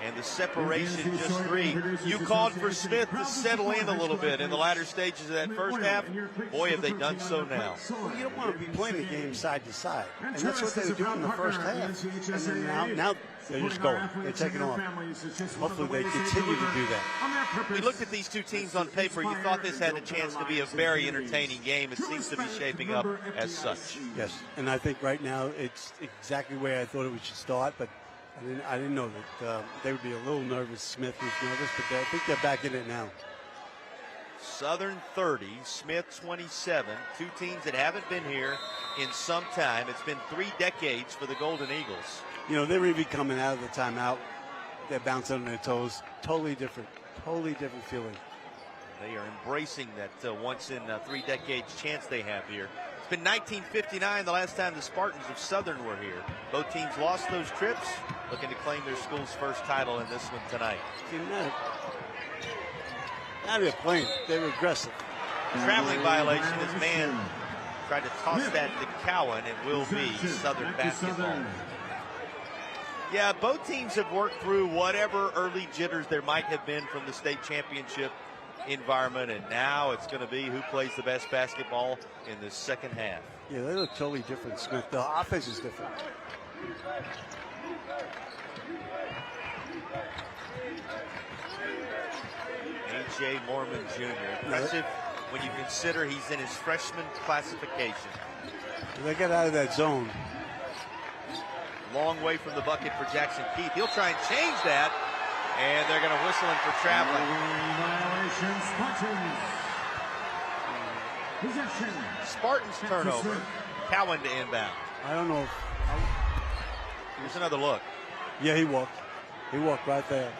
And the separation just 3. You called for Smith to settle in a little bit in the latter stages of that first half. Boy, have they done so now. Well, you don't want to be playing the game side to side. And that's what they were doing in the first half. And then now they're just going. They're taking off. Hopefully they continue to do that. We looked at these two teams on paper. You thought this had a chance to be a very entertaining game. It seems to be shaping up as such. Yes, and I think right now it's exactly the way I thought it should start, but I didn't know that they would be a little nervous. Smith was nervous, but I think they're back in it now. Southern 30, Smith 27. Two teams that haven't been here in some time. It's been 3 decades for the Golden Eagles. You know, they're even coming out of the timeout. They're bouncing on their toes. Totally different feeling. They are embracing that once in 3 decades chance they have here. It's been 1959 the last time the Spartans of Southern were here. Both teams lost those trips, looking to claim their school's first title in this one tonight. Now they're playing. They're aggressive. Traveling violation as man tried to toss that to Cowan. It will be Southern basketball. Yeah, both teams have worked through whatever early jitters there might have been from the state championship environment, and now it's going to be who plays the best basketball in the second half. Yeah, they look totally different, Smith. The offense is different. A.J. Mormon Jr. Impressive when you consider he's in his freshman classification. They got out of that zone. Long way from the bucket for Jackson Keith. He'll try and change that, and they're going to whistle him for traveling. Spartans turnover. Cowan to inbound. I don't know. Here's another look. Yeah, he walked. He walked right there.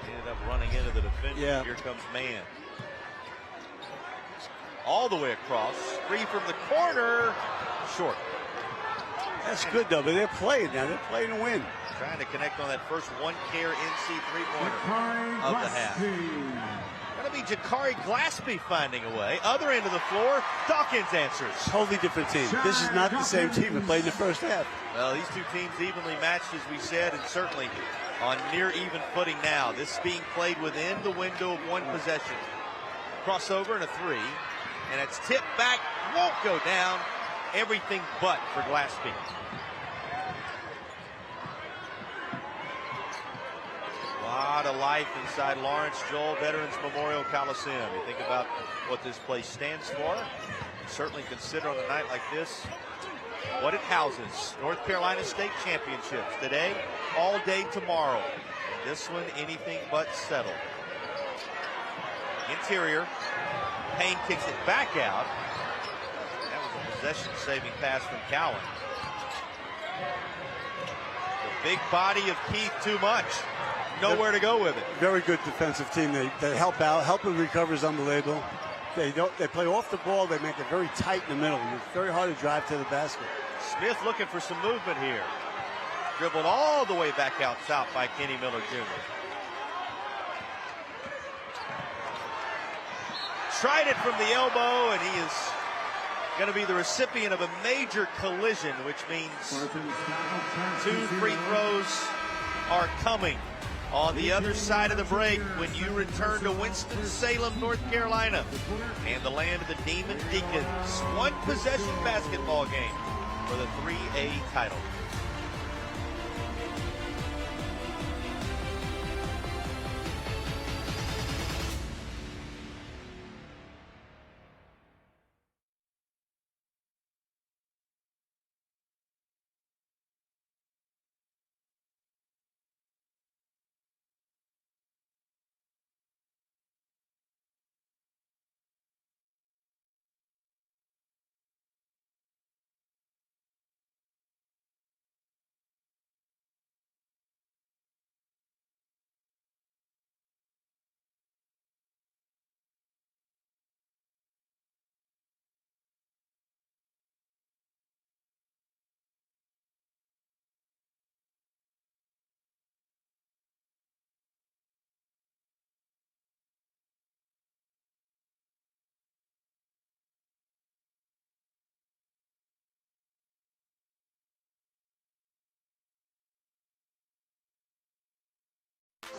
He ended up running into the defender. Yeah. Here comes man. All the way across. Three from the corner. Short. That's good, though, but they're playing now. They're playing to win. Trying to connect on that first one-care NC three-pointer of the half. Going to be Jakari Glaspie finding a way. Other end of the floor, Dawkins answers. Totally different team. This is not the same team that played in the first half. Well, these two teams evenly matched, as we said, and certainly on near even footing now. This being played within the window of one possession. Crossover and a three, and it's tipped back, won't go down. Everything but for Glaspie. A lot of life inside Lawrence Joel Veterans Memorial Coliseum. You think about what this place stands for. Certainly consider on a night like this what it houses. North Carolina State Championships today, all day tomorrow. This one, anything but settled. Interior. Payne kicks it back out. That was a possession-saving pass from Cowan. The big body of Keith too much. Nowhere to go with it. Very good defensive team. They help out. Helping recover is unbelievable. They play off the ball. They make it very tight in the middle. It's very hard to drive to the basket. Smith looking for some movement here. Dribbled all the way back out top by Kenny Miller Jr. Tried it from the elbow, and he is going to be the recipient of a major collision, which means 2 free throws are coming on the other side of the break when you return to Winston-Salem, North Carolina, and the land of the Demon Deacons. One possession basketball game for the 3A title.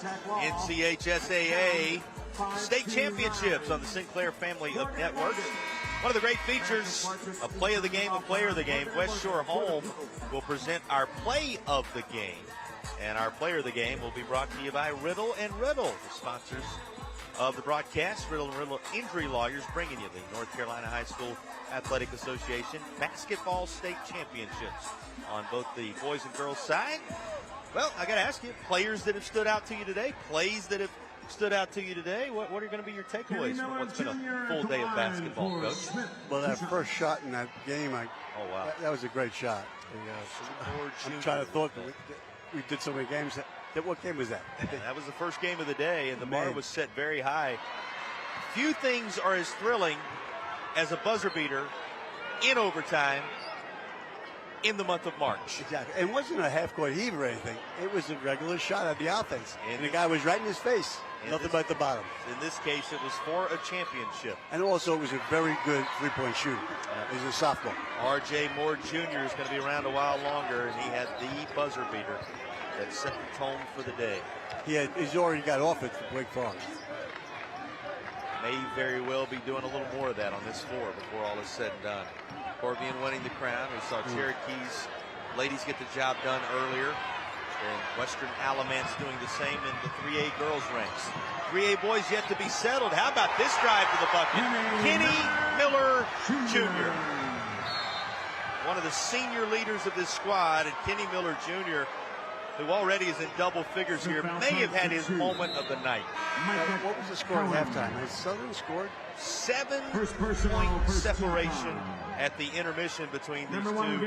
NCHSAA state championships on the Sinclair family of networks. One of the great features, a play of the game, a player of the game. West Shore Home will present our play of the game. And our player of the game will be brought to you by Riddle & Riddle, the sponsors of the broadcast. Riddle and Riddle Injury Lawyers bringing you the North Carolina High School Athletic Association Basketball State Championships on both the boys and girls side. Well, I got to ask you, players that have stood out to you today, plays that have stood out to you today, what are going to be your takeaways from what's been a full day of basketball, Coach? Well, that first shot in that game, oh, wow. that was a great shot. I'm trying to thought that we did so many games. What game was that? That was the first game of the day, and the bar was set very high. Few things are as thrilling as a buzzer beater in overtime in the month of March. Exactly. It wasn't a half-court heave or anything. It was a regular shot at the offense. And the guy was right in his face. Nothing but the bottom. In this case, it was for a championship. And also, it was a very good three-point shooter. He's a sophomore. R.J. Moore Jr. is going to be around a while longer, and he had the buzzer beater that set the tone for the day. He's already got off it for Wake Forest. May very well be doing a little more of that on this floor before all is said and done. Corbian winning the crown. We saw Cherokee's ladies get the job done earlier. And Western Alamance doing the same in the 3A girls ranks. 3A boys yet to be settled. How about this drive to the bucket? Kenny Miller Jr. One of the senior leaders of this squad, and Kenny Miller Jr., who already is in double figures here, may have had his moment of the night. What was the score at halftime? Has Southern scored? 7-point separation at the intermission between these two.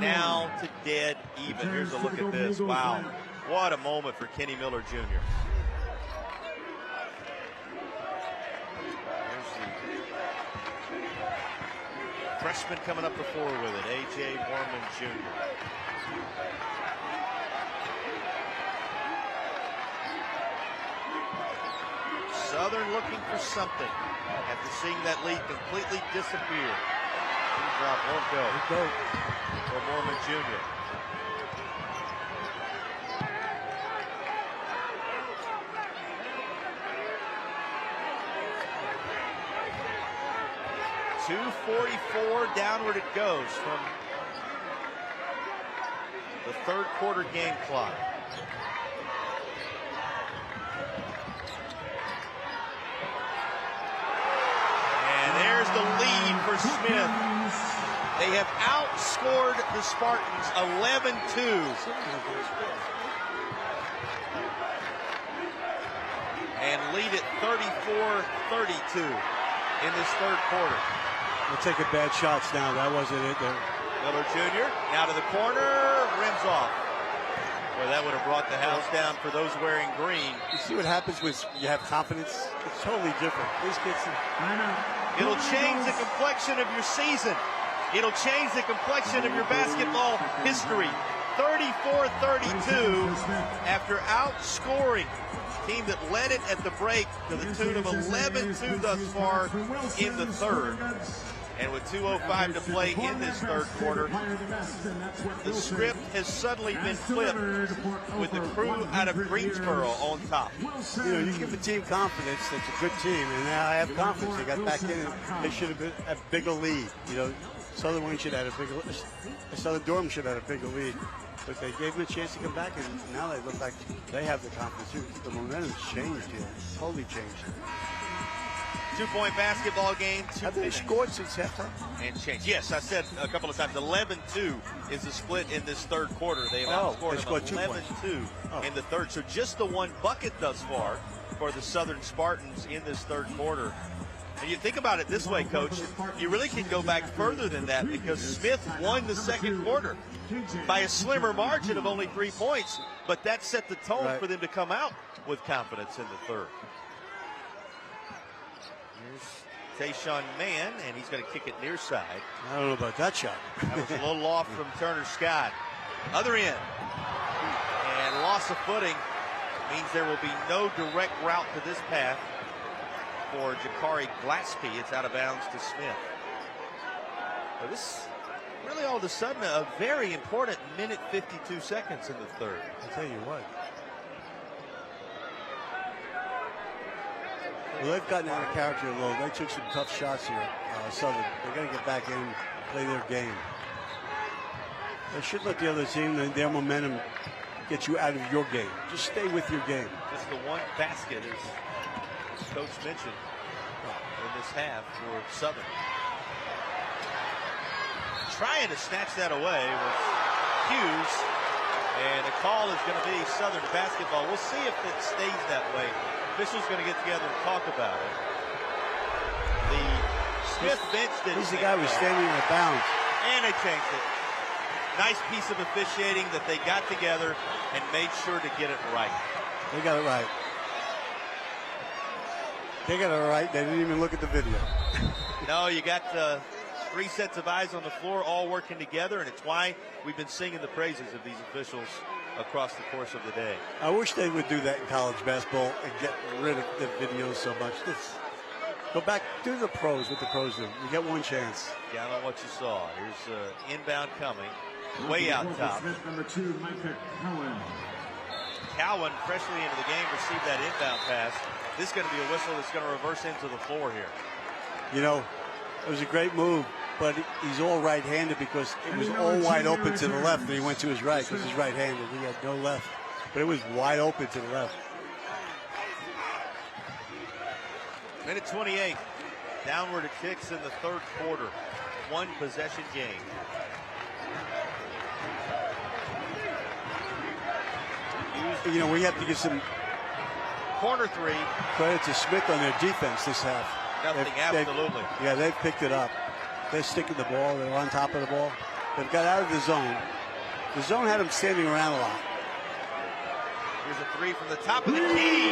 Now to dead even. Here's a look at this. Wow. What a moment for Kenny Miller Jr. There's the freshman coming up the floor with it, A.J. Mormon Jr. Southern looking for something after seeing that lead completely disappear. Drop won't go for Mormon Jr. .244 downward it goes from the third quarter game clock. There's the lead for Smith. They have outscored the Spartans 11-2. And lead it 34-32 in this third quarter. They're taking bad shots now. That wasn't it there. Miller Jr. now to the corner, rims off. Well, that would have brought the house down for those wearing green. You see what happens when you have confidence? It's totally different. These kids. It'll change the complexion of your season. It'll change the complexion of your basketball history. 34-32 after outscoring the team that led it at the break to the tune of 11-2 thus far in the third. And with 2:05 to play in this third quarter, the script has suddenly been flipped with the crew out of Greensboro on top. You know, you give a team confidence, that's a good team, and now I have confidence. They got back in, and they should have been a bigger lead. You know, Southern Wayne should have had a bigger, Southern Durham should have had a bigger lead. But they gave them a chance to come back, and now they look like they have the confidence. The momentum's changed here, totally changed. 2-point basketball game. Have they scored since halftime? And change. Yes, I said a couple of times, 11-2 is the split in this third quarter. They have outscored them 11-2 in the third. So just the one bucket thus far for the Southern Spartans in this third quarter. And you think about it this way, Coach, you really can go back further than that because Smith won the second quarter by a slimmer margin of only 3 points, but that set the tone for them to come out with confidence in the third. Here's Tayshawn Mann, and he's going to kick it near side. I don't know about that shot. That was a little off from Turner Scott. Other end. And loss of footing means there will be no direct route to this path for Jakari Glaspie. It's out of bounds to Smith. So this really all of a sudden a very important minute 52 seconds in the third. I'll tell you what. Well, they've gotten out of character a little. They took some tough shots here. Southern. They're going to get back in and play their game. They should let the other team, their momentum, get you out of your game. Just stay with your game. Just the one basket is as Coach mentioned, in this half for Southern. Trying to snatch that away was Hughes, and the call is going to be Southern basketball. We'll see if it stays that way. Officials going to get together and talk about it. The Smith bench did. He's the guy who was standing in the bounds. And they changed it. Nice piece of officiating that they got together and made sure to get it right. They got it right. They got it right. They didn't even look at the video. No, you got 3 sets of eyes on the floor all working together, and it's why we've been singing the praises of these officials across the course of the day. I wish they would do that in college basketball and get rid of the videos so much. Go back, do the pros, what the pros do. You get one chance. Down on what you saw. Here's inbound coming. Way out top. Smith, number 2, Micah Cowan. Cowan, freshly into the game, received that inbound pass. This is going to be a whistle that's going to reverse into the floor here. You know, it was a great move, but he's all right-handed because it was all wide open to the left, and he went to his right because he's right-handed. He had no left, but it was wide open to the left. Minute 28. Downward it kicks in the third quarter. 1 possession game. You know, we have to give some Corner 3. credit to Smith on their defense this half. Nothing, absolutely. Yeah, they've picked it up. They're sticking the ball. They're on top of the ball. They've got out of the zone. The zone had them standing around a lot. Here's a 3 from the top of the key.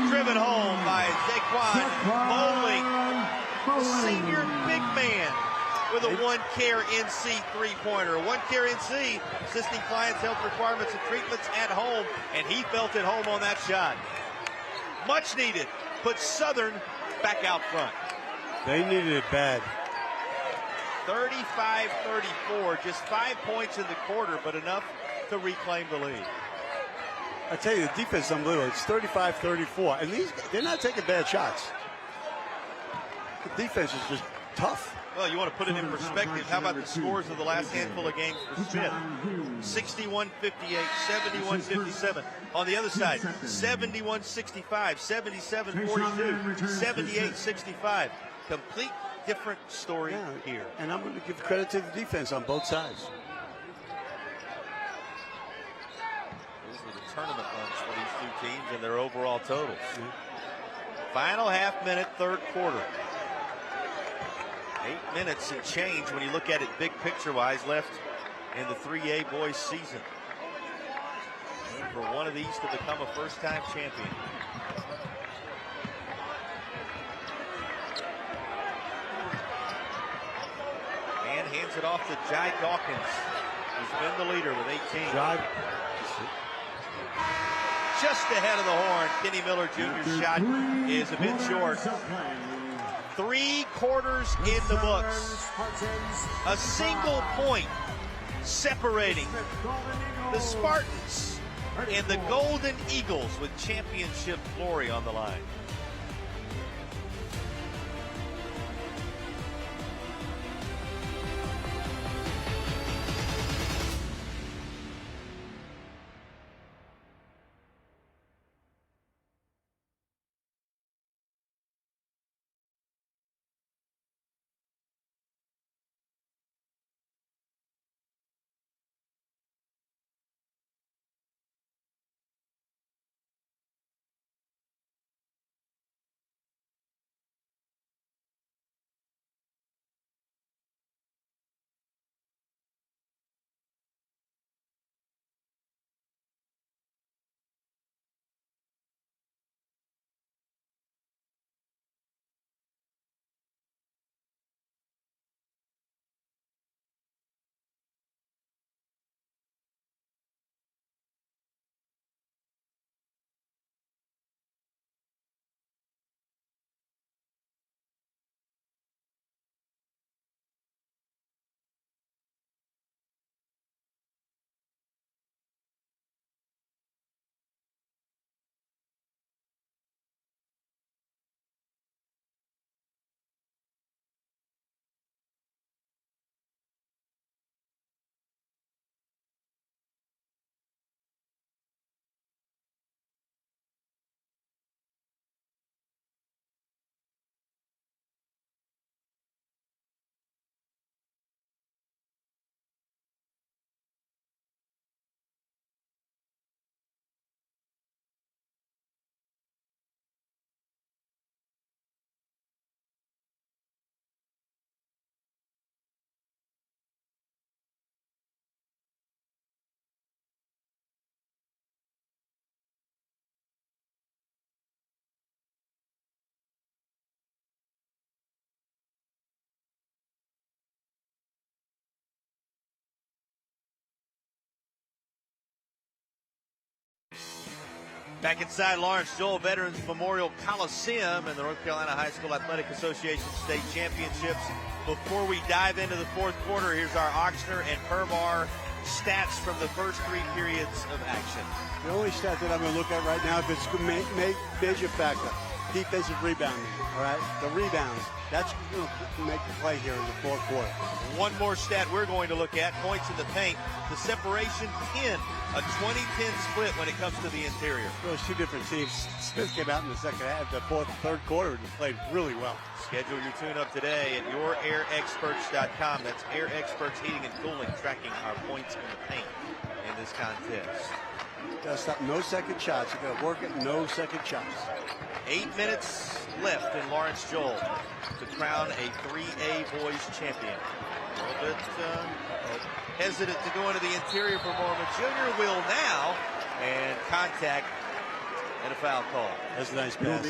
Driven home by Zaquan Bowling. Senior big man with a one-care NC three-pointer. One-care NC assisting clients' health requirements and treatments at home, and he felt at home on that shot. Much needed. Put Southern back out front. They needed it bad. 35-34, just 5 points in the quarter, but enough to reclaim the lead. I tell you, the defense, I'm little. It's 35-34, and they're not taking bad shots. The defense is just tough. Well, you want to put it in perspective. How about the scores of the last handful of games for Smith? 61-58, 71-57. On the other side, 71-65, 77-42, 78-65. Complete different story here. And I'm going to give credit to the defense on both sides. Those were the tournament runs for these two teams and their overall totals. Final half minute, third quarter. 8 minutes and change when you look at it big picture-wise left in the 3A boys season. And for one of these to become a first-time champion. And hands it off to Jai Dawkins, who's been the leader with 18. Just ahead of the horn, Kenny Miller Jr.'s shot is a bit short. 3 quarters in the books. A single point separating the Spartans and the Golden Eagles with championship glory on the line. Back inside Lawrence Joel Veterans Memorial Coliseum and the North Carolina High School Athletic Association State Championships. Before we dive into the fourth quarter, here's our Oxner and Pervar stats from the first 3 periods of action. The only stat that I'm going to look at right now, if it's major factor, defensive rebounding, all right? The rebounds, that's going to make the play here in the fourth quarter. One more stat we're going to look at, points in the paint, the separation 10, a 20-10 split when it comes to the interior. Those two different teams. Smith came out in the second half, the third quarter, and played really well. Schedule your tune-up today at yourairexperts.com. That's Air Experts Heating and Cooling, tracking our points in the paint in this contest. Gotta stop, no second shots. You gotta work it, no second shots. 8 minutes left in Lawrence Joel to crown a 3A boys champion. A little bit hesitant to go into the interior for Mormon Jr. Will now, and contact and a foul call. That's a nice pass.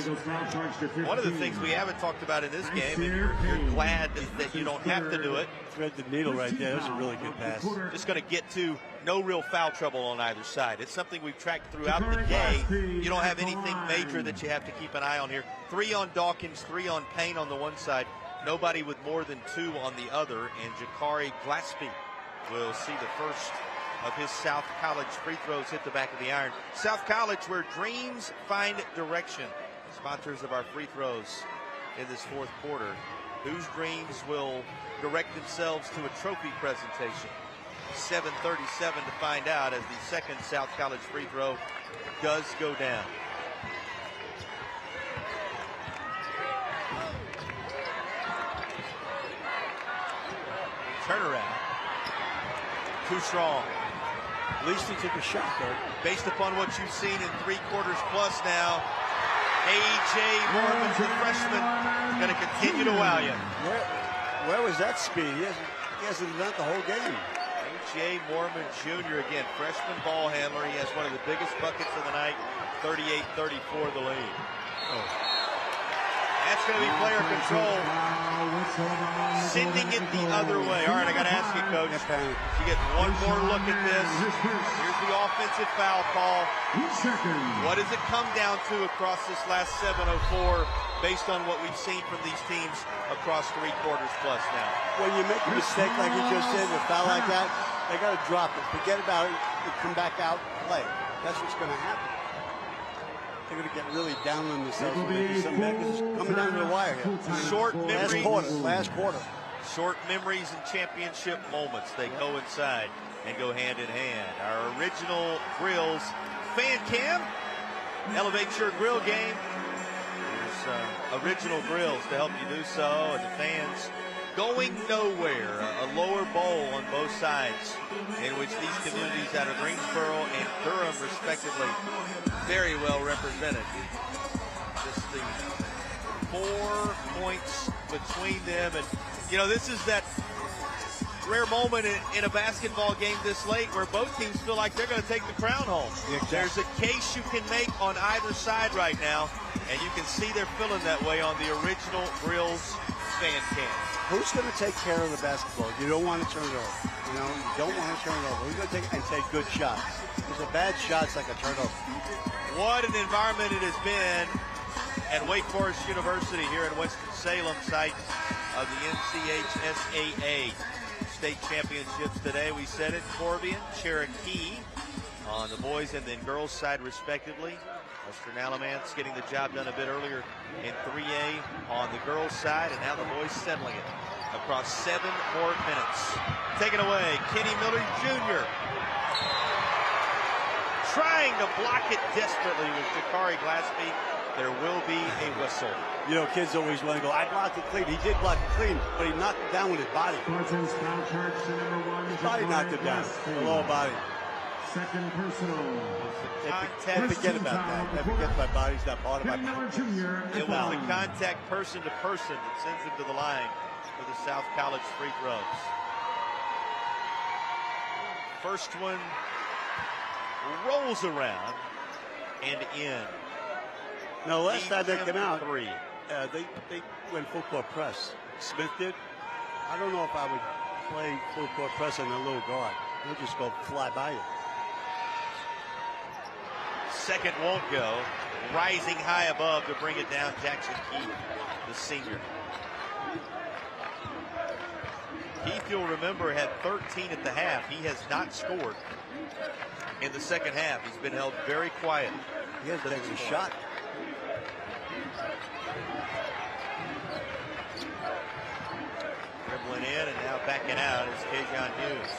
One of the things we haven't talked about in this game, and you're glad that you don't have to do it. Thread the needle right there. That was a really good pass. Just going to get to no real foul trouble on either side. It's something we've tracked throughout the day. You don't have anything major that you have to keep an eye on here. 3 on Dawkins, 3 on Payne on the one side. Nobody with more than 2 on the other. And Jakari Glaspie will see the first of his South College free throws hit the back of the iron. South College, where dreams find direction. Sponsors of our free throws in this fourth quarter, whose dreams will direct themselves to a trophy presentation. 7:37 to find out as the second South College free throw does go down. Turnaround. Too strong. At least he took a shot, though. Based upon what you've seen in 3 quarters plus now, A.J. Mormon, the freshman, is going to continue to wow you. Where was that speed? He hasn't done it the whole game. A.J. Mormon Jr., again, freshman ball handler. He has one of the biggest buckets of the night, 38-34 the lead. Oh. That's going to be player control. Sending it the other way. All right, I got to ask you, Coach. You get one more look at this. Here's the offensive foul call. What does it come down to across this last 7:04 based on what we've seen from these teams across 3 quarters plus now? When you make a mistake like you just said, a foul like that, they got to drop it. Forget about it and come back out and play. That's what's going to happen. They're going to get really down on themselves and make something back. It's coming down to the wire here. Short memories. Last quarter. Short memories and championship moments. They coincide and go hand in hand. Our original grills fan cam. Elevate your grill game. There's original grills to help you do so. And the fans going nowhere. A lower bowl on both sides in which these communities out of Greensboro and Durham respectively very well represented. Just the 4 points between them. And, you know, this is that rare moment in a basketball game this late where both teams feel like they're going to take the crown home. There's a case you can make on either side right now, and you can see they're feeling that way on the original Grills fan cam. Who's going to take care of the basketball? You don't want to turn it over. You know, you don't want to turn it over. Who's going to take and take good shots? Because a bad shot's like a turnover. What an environment it has been at Wake Forest University here in Winston-Salem, site of the NCHSAA state championships today. We said it, Corbian, Cherokee on the boys and then girls side respectively. Western Alamance getting the job done a bit earlier in 3A on the girls side, and now the boys settling it across 7 more minutes. Taken away, Kenny Miller Jr. Trying to block it desperately with Jakari Glaspie. There will be a whistle. You know, kids always want to go, I blocked it clean. He did block it clean, but he knocked it down with his body. His body knocked it down, the lower body. Second personal. They forget about that. They forget my body's not part of my body. It was the contact person to person that sends him to the line for the South College free throws. First one rolls around and in. No, last time they came out, 3. they went full court press. Smith did. I don't know if I would play full court press on a little guard. They'll just go fly by you. Second won't go. Rising high above to bring it down, Jackson Keith, the senior. Keith, you'll remember, had 13 at the half. He has not scored in the second half. He's been held very quiet. He hasn't taken a shot. Dribbling in and now backing out is Kajon Hughes.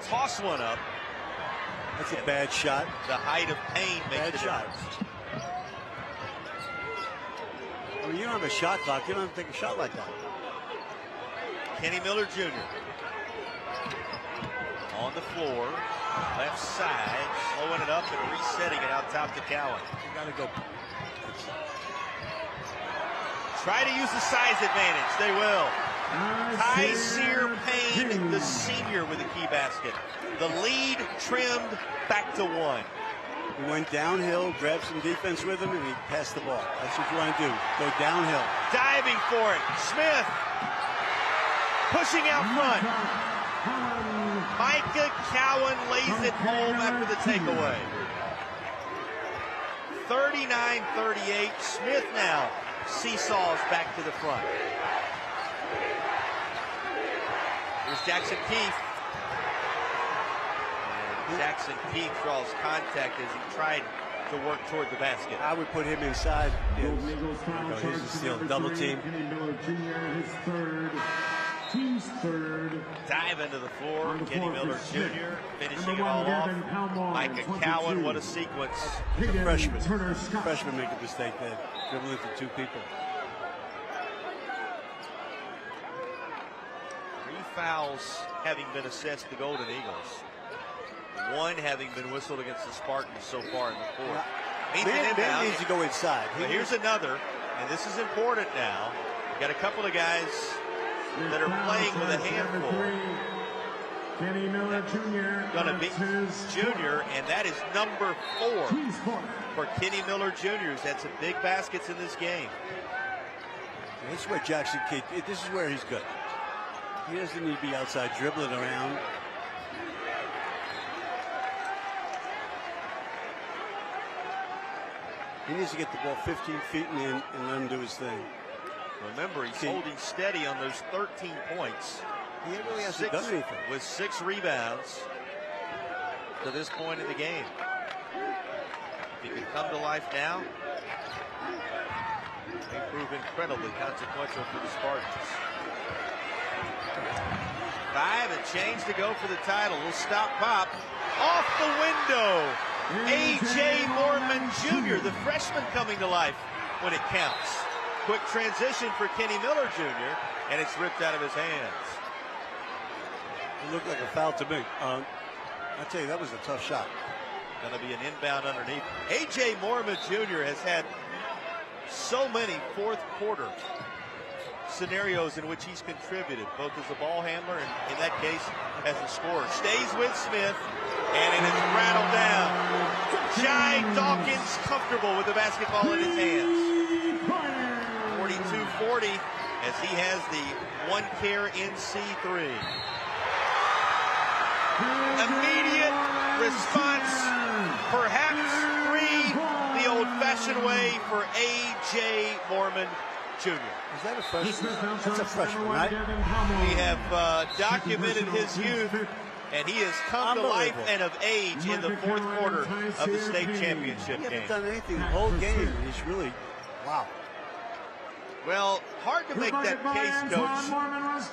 Toss one up. That's a bad shot. The height of pain makes the shot. When you don't have a shot clock, you don't have to take a shot like that. Kenny Miller Jr. on the floor, left side, slowing it up and resetting it out top to Cowan. You got to go. Try to use the size advantage. They will. Tyseer Payne, the senior, with a key basket. The lead trimmed back to 1. He went downhill, grabbed some defense with him, and he passed the ball. That's what you want to do. Go downhill. Diving for it. Smith pushing out front. Micah Cowan lays it home after the takeaway. 39-38. Smith now seesaws back to the front. Here's Jackson Keith. And Jackson Keith draws contact as he tried to work toward the basket. I would put him inside. Here's the steal. Double team. Kenny Miller Jr., his third. Team's third. Dive into the floor. Kenny Miller Jr. finishing it all off. Micah Cowan, what a sequence. He's a freshman. Freshman make a mistake there. Dribbling for 2 people. 3 fouls having been assessed the Golden Eagles. 1 having been whistled against the Spartans so far in the fourth. Man needs to go inside. But here's another, and this is important now. You got a couple of guys that are playing with a handful. Kenny Miller Jr. Gonna be Junior, and that is number 4 for Kenny Miller Jr. He's had some big baskets in this game. This is where Jackson Keith, this is where he's good. He doesn't need to be outside dribbling around. He needs to get the ball 15 feet and let him do his thing. Remember, he's holding steady on those 13 points. He really hasn't done anything. With 6 rebounds to this point in the game. If he can come to life now, they prove incredibly consequential for the Spartans. 5 and change to go for the title. We'll stop pop. Off the window. A.J. Mormon Jr., the freshman, coming to life when it counts. Quick transition for Kenny Miller Jr., and it's ripped out of his hands. It looked like a foul to me. I tell you, that was a tough shot. Going to be an inbound underneath. A.J. Mormon Jr. has had so many fourth quarter scenarios in which he's contributed, both as a ball handler and, in that case, as a scorer. Stays with Smith, and it is rattled down. Jai Dawkins comfortable with the basketball in his hands. 42-40 as he has the one-care NC3. Immediate response, perhaps 3 the old-fashioned way for A.J. Mormon Jr. Is that a freshman? That's a freshman, right? We have documented his youth, and he has come to life and of age in the fourth quarter of the state championship game. He hasn't done anything the whole game. He's really, wow. Well, hard to make that case, Coach.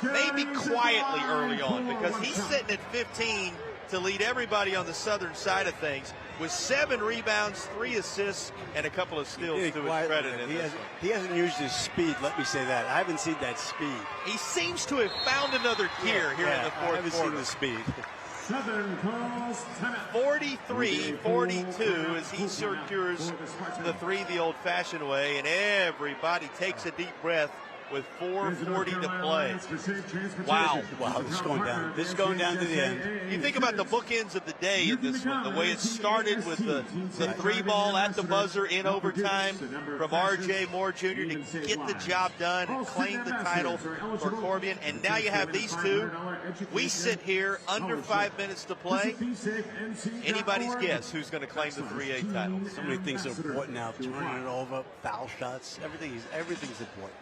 Maybe quietly early on, because he's sitting at 15 to lead everybody on the southern side of things with 7 rebounds, 3 assists, and a couple of steals to his credit. He hasn't used his speed, let me say that. I haven't seen that speed. He seems to have found another gear here in the fourth quarter. I haven't seen the speed. 43-42 as he secures the 3 the old-fashioned way, and everybody takes a deep breath with 4:40 to play. Wow. Wow, this is going down. This is going down to the end. You think about the bookends of the day in this one, the way it started with the 3-ball at the buzzer in overtime from R.J. Moore Jr. to get the job done and claim the title for Corbian. And now you have these two. We sit here under 5 minutes to play. Anybody's guess who's going to claim the 3A title. So many things are important now. Turning it over, foul shots, everything's important.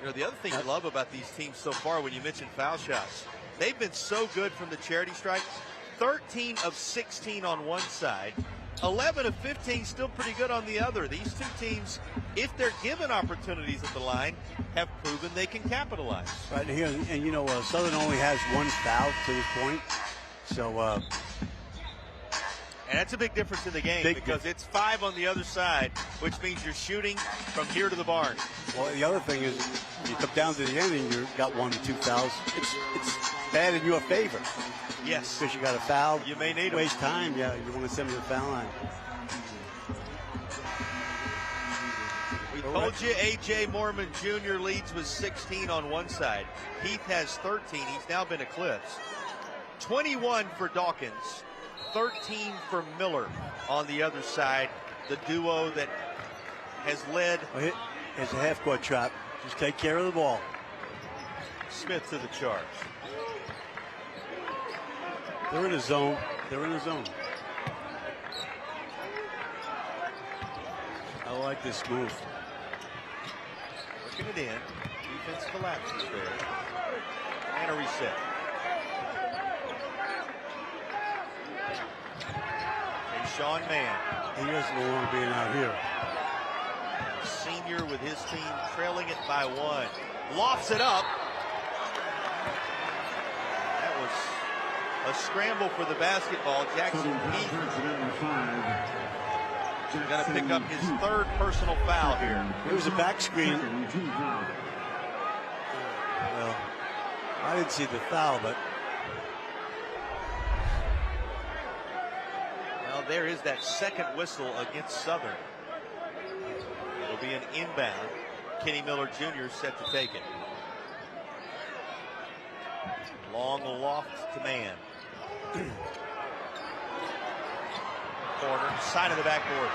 You know, the other thing you love about these teams so far, when you mention foul shots, they've been so good from the charity stripe. 13 of 16 on one side, 11 of 15 still pretty good on the other. These two teams, if they're given opportunities at the line, have proven they can capitalize. Right here, and you know, Southern only has one foul to this point. So, and that's a big difference in the game because it's 5 on the other side, which means you're shooting from here to the barn. Well, the other thing is, you come down to the end and you got 1 or 2 fouls. It's bad in your favor. Yes. Because you got a foul. You may need waste time. Yeah, you want to send them to the foul line. We told you A.J. Mormon Jr. leads with 16 on one side. Heath has 13. He's now been eclipsed. 21 for Dawkins. 13 for Miller on the other side, the duo that has led. It's a half-court trap. Just take care of the ball. Smith to the charge. They're in a zone. They're in a zone. I like this move. Looking it in. Defense collapses there. And a reset. Sean Mann. He doesn't want to be out here. Senior with his team trailing it by 1. Lofts it up. That was a scramble for the basketball. Jackson Heath going to pick up his 3rd personal foul here. It was a back screen. Well, I didn't see the foul, but there is that second whistle against Southern. It'll be an inbound. Kenny Miller Jr. set to take it. Long loft to Mann. Corner, side of the backboard.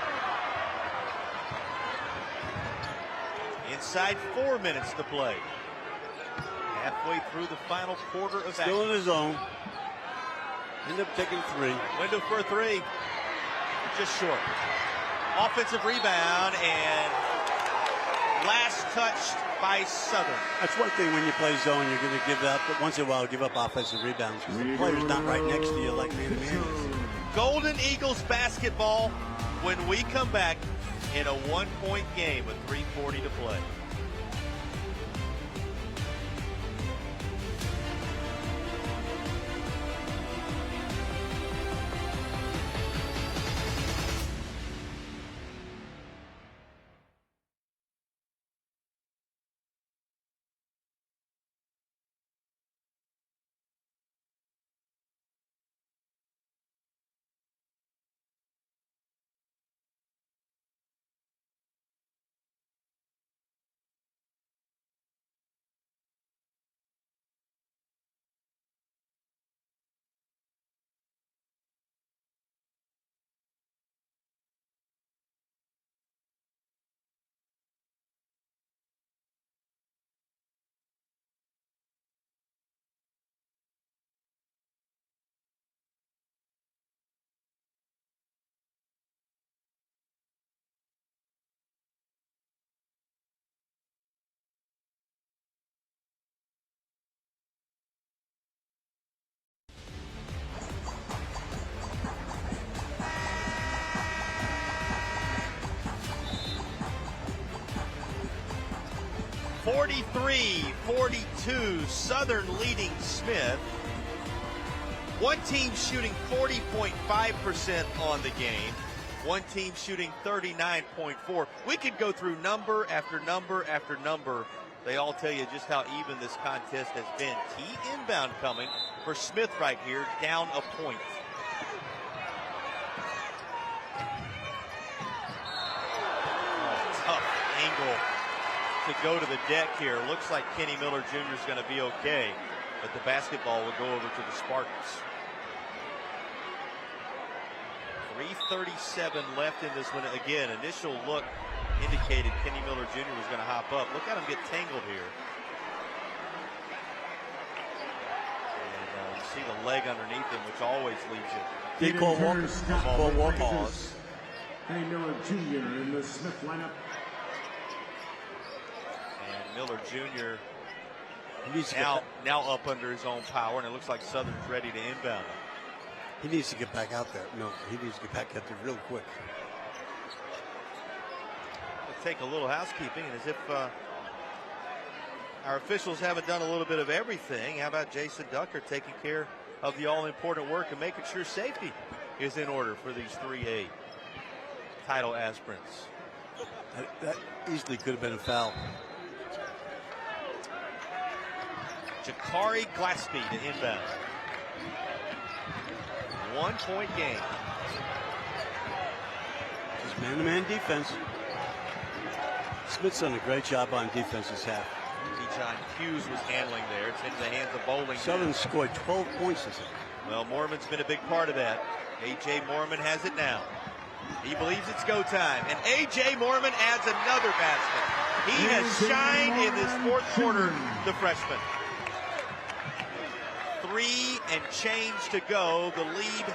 Inside 4 minutes to play. Halfway through the final quarter of action. Still in his zone. End up taking 3. Window for a 3. Just short. Offensive rebound and last touched by Southern. That's one thing when you play zone, you're going to give up, but once in a while, give up offensive rebounds because the player's not right next to you like man-to-man is. Golden Eagles basketball when we come back in a 1-point game with 3:40 to play. (43-42), Southern leading Smith. One team shooting 40.5% on the game. One team shooting 39.4%. We could go through number after number after number. They all tell you just how even this contest has been. Key inbound coming for Smith right here, down a point. Tough angle to go to the deck here. Looks like Kenny Miller Jr. is going to be okay, but the basketball will go over to the Spartans. 3:37 left in this one. Again, initial look indicated Kenny Miller Jr. was going to hop up. Look at him get tangled here. And you see the leg underneath him, which always leaves you. They call walk. Pause. Kenny Miller Jr. in the Smith lineup. And Miller Jr. He needs to now up under his own power, and it looks like Southern's ready to inbound him. He needs to get back out there. No, he needs to get back out there real quick. Let's take a little housekeeping, and as if our officials haven't done a little bit of everything, how about Jason Ducker taking care of the all-important work and making sure safety is in order for these 3A title aspirants. That easily could have been a foul. Jakari Glaspie to inbound. 1-point game. Just man-to-man defense. Smith's done a great job on defense this half. John Hughes was handling there. It's into the hands of Bowling. Southern scored 12 points this half. Well, Mormon's been a big part of that. A.J. Mormon has it now. He believes it's go time. And A.J. Mormon adds another basket. He has shined in this fourth quarter, the freshman. 3 and change to go. The lead,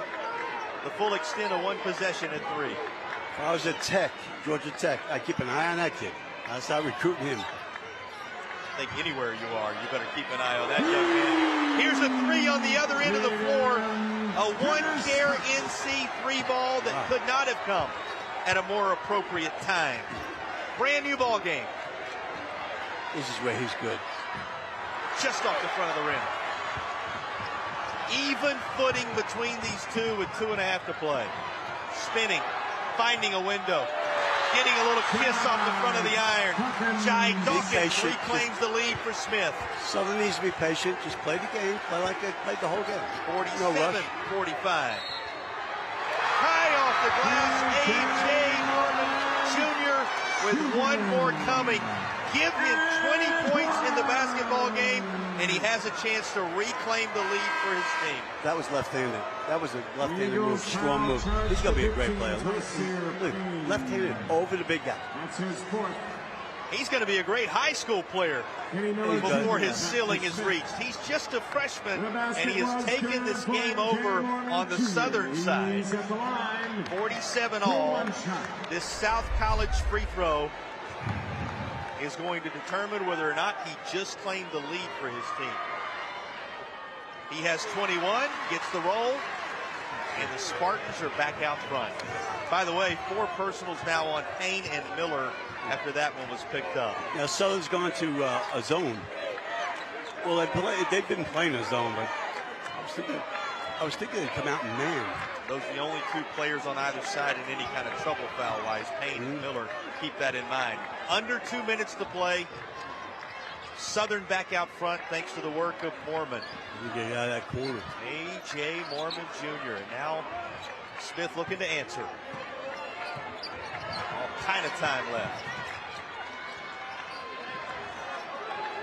the full extent of one possession at 3. If I was at Tech, Georgia Tech, I'd keep an eye on that kid. I'd start recruiting him. I think anywhere you are, you better keep an eye on that young man. Here's a 3 on the other end of the floor. A one-care NC 3 ball that could not have come at a more appropriate time. Brand new ball game. This is where he's good. Just off the front of the rim. Even footing between these two with 2.5 to play. Spinning, finding a window. Getting a little kiss off the front of the iron. Jai Dawkins reclaims the lead for Smith. Southern needs to be patient. Just play the game. Play like they played the whole game. 47-45. High off the glass. A.J. Norman Jr. with one more coming. Give him 20 points in the basketball game, and he has a chance to reclaim the lead for his team. That was left-handed. That was a left-handed move, strong move. He's going to be a great player. Look, left-handed over the big guy. That's his fourth. He's going to be a great high school player before his ceiling is reached. He's just a freshman, and he has taken this game over on the southern side. 47 all. This South College free throw is going to determine whether or not he just claimed the lead for his team. He has 21, gets the roll, and the Spartans are back out front. By the way, 4 personals now on Payne and Miller after that one was picked up. Now Southern's gone to a zone. Well, they've been playing a zone, but I was thinking they'd come out and man. Those are the only 2 players on either side in any kind of trouble foul-wise. Payne and Miller, keep that in mind. Under 2 minutes to play. Southern back out front thanks to the work of Mormon. Get out of that corner. A.J. Mormon Jr. And now Smith looking to answer. All kind of time left.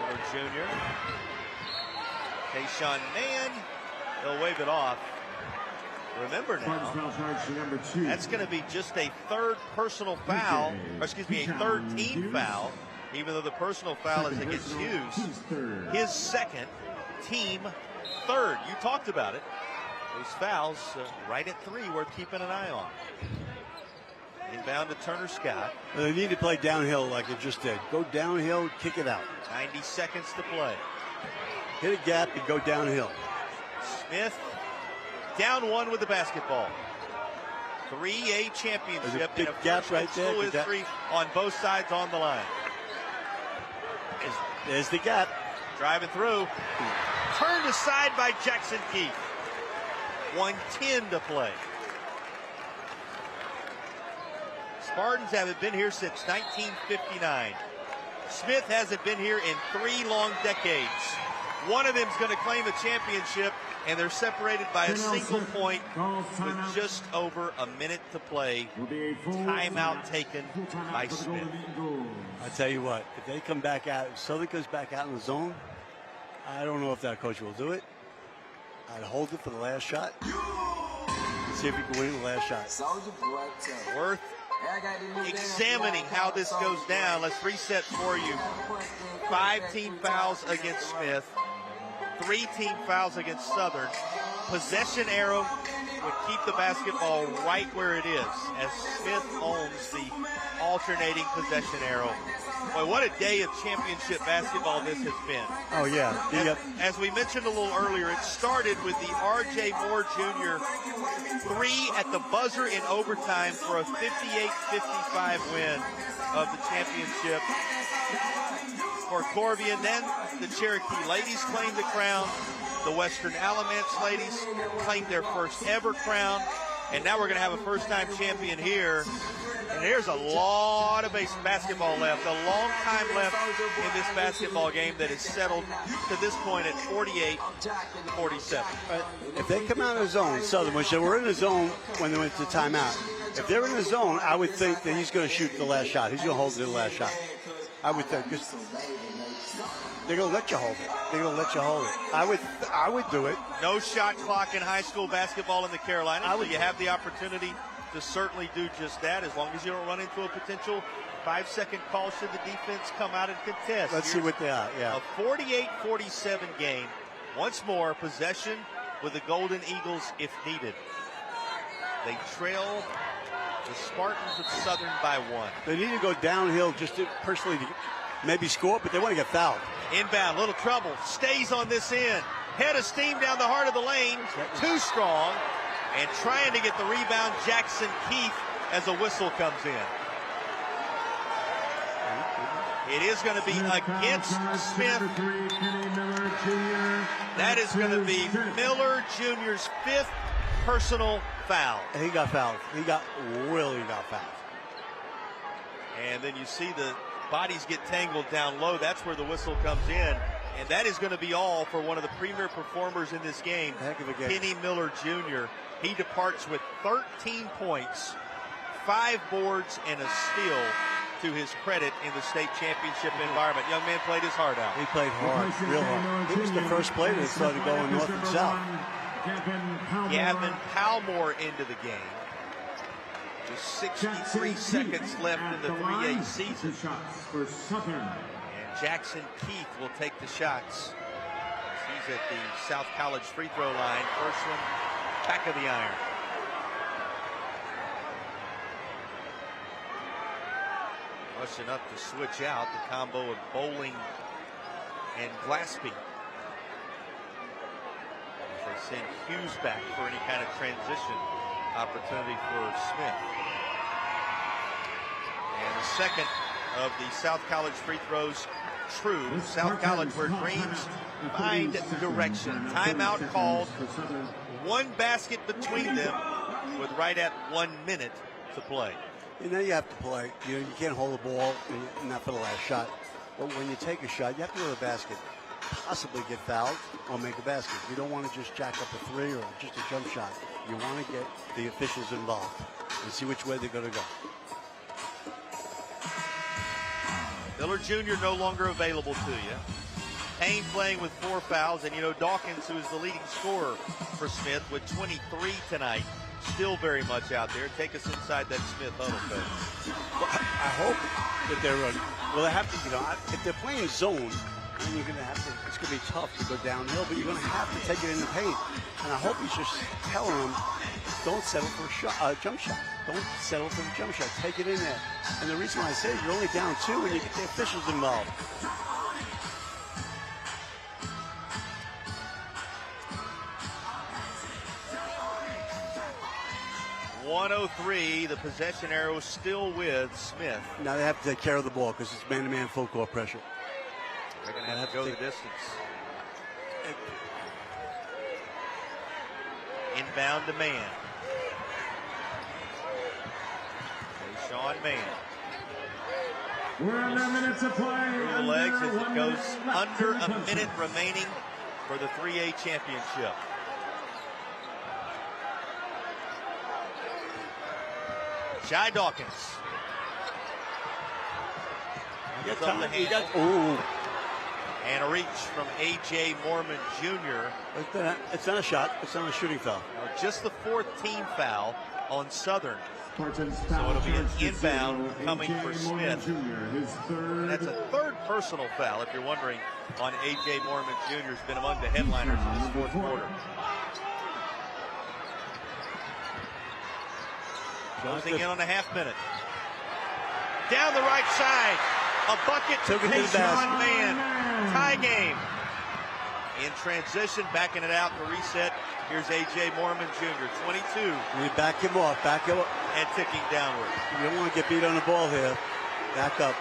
Miller Jr. Tayshaun Mann. He'll wave it off. Remember now, that's going to be just a third personal foul, or excuse me, a third team foul, even though the personal foul is against Hughes. His second, team third. You talked about it. Those fouls right at 3 worth keeping an eye on. Inbound to Turner Scott. They need to play downhill like it just did. Go downhill, kick it out. 90 seconds to play. Hit a gap and go downhill. Smith down 1 with the basketball. 3A championship. There's a big gap right there. History on both sides on the line. There's the gap. Driving through. Turned aside by Jackson Keith. 1:10 to play. Spartans haven't been here since 1959. Smith hasn't been here in 3 long decades. One of them's going to claim a championship, and they're separated by a single point with just over a minute to play. Timeout taken by Smith. I tell you what, if they come back out, if Southern goes back out in the zone, I don't know if that coach will do it. I'd hold it for the last shot. See if he can win the last shot. Worth examining how this goes down. Let's reset for you. 5 team fouls against Smith. 3 team fouls against Southern. Possession arrow would keep the basketball right where it is as Smith owns the alternating possession arrow. Boy, what a day of championship basketball this has been. Oh, yeah. As we mentioned a little earlier, it started with the R.J. Moore Jr. 3 at the buzzer in overtime for a 58-55 win of the championship for Corvian. Then the Cherokee ladies claimed the crown. The Western Alamance ladies claimed their first ever crown. And now we're going to have a first-time champion here. And there's a lot of basketball left, a long time left in this basketball game that is settled to this point at 48-47. If they come out of the zone, Southern, which they were in the zone when they went to timeout, if they're in the zone, I would think that he's going to shoot the last shot. He's going to hold the last shot. I would think, because they're going to let you hold it. They're going to let you hold it. I would do it. No shot clock in high school basketball in the Carolinas, so you have the opportunity to certainly do just that, as long as you don't run into a potential 5-second call should the defense come out and contest. Let's see what they are, yeah. A 48-47 game. Once more, possession with the Golden Eagles if needed. They trail the Spartans of Southern by 1. They need to go downhill just to personally to maybe score, but they want to get fouled. Inbound, little trouble. Stays on this end. Head of steam down the heart of the lane. Too strong. And trying to get the rebound, Jackson Keith, as a whistle comes in. It is going to be against Smith. That is going to be Miller Jr.'s 5th personal foul. And he got fouled. He really got fouled. And then you see the bodies get tangled down low. That's where the whistle comes in. And that is going to be all for one of the premier performers in this game, Heck of a game. Kenny Miller Jr. He departs with 13 points, 5 boards, and a steal to his credit in the state championship environment. Young man played his heart out. He played hard, real hard. He was the first player that started going north and south. Gavin Palmore into the game. Just 63 seconds left in the 3A season. And Jackson Keith will take the shots. He's at the South College free throw line. First one, back of the iron. Rushing up to switch out, the combo of Bowling and Glaspie. As they send Hughes back for any kind of transition opportunity for Smith. And the second of the South College free throws true. South College where dreams find direction. Timeout called. 1 basket between them with right at 1 minute to play. You know you have to play. You can't hold the ball and not for the last shot. But when you take a shot, you have to go to the basket. Possibly get fouled or make a basket. You don't want to just jack up a 3 or just a jump shot. You want to get the officials involved and see which way they're going to go. Miller Jr. no longer available to you. Payne playing with 4 fouls, and you know Dawkins, who is the leading scorer for Smith with 23 tonight, still very much out there. Take us inside that Smith huddle, coach. Well, I hope that they're well. They have to, if they're playing zone, then you're going to have to. It's going to be tough to go downhill, but you're going to have to take it in the paint. And I hope he's just telling them, don't settle for a jump shot. Don't settle for the jump shot. Take it in there. And the reason why I say is you're only down 2 when you get the officials involved. .103, the possession arrow still with Smith. Now they have to take care of the ball because it's man-to-man full court pressure. They're going to have to go the distance. Inbound to man. Sean Mann. We're under minutes of play. Through the legs as it goes under a minute remaining for the 3A championship. Shy Dawkins. Gets up the hand. Ooh. And a reach from A.J. Mormon Jr. It's not a shot. It's not a shooting foul. Just the 4th team foul on Southern. So it'll be an inbound coming for Smith. And that's a 3rd personal foul, if you're wondering, on A.J. Mormon Jr. Has been among the headliners in this 4th quarter. Closing in on a half minute. Down the right side. A bucket to Tayshawn Mann. Tie game. In transition, backing it out for reset. Here's A.J. Mormon Jr., 22. We back him off. Back him up. And ticking downward. You don't want to get beat on the ball here. Back up.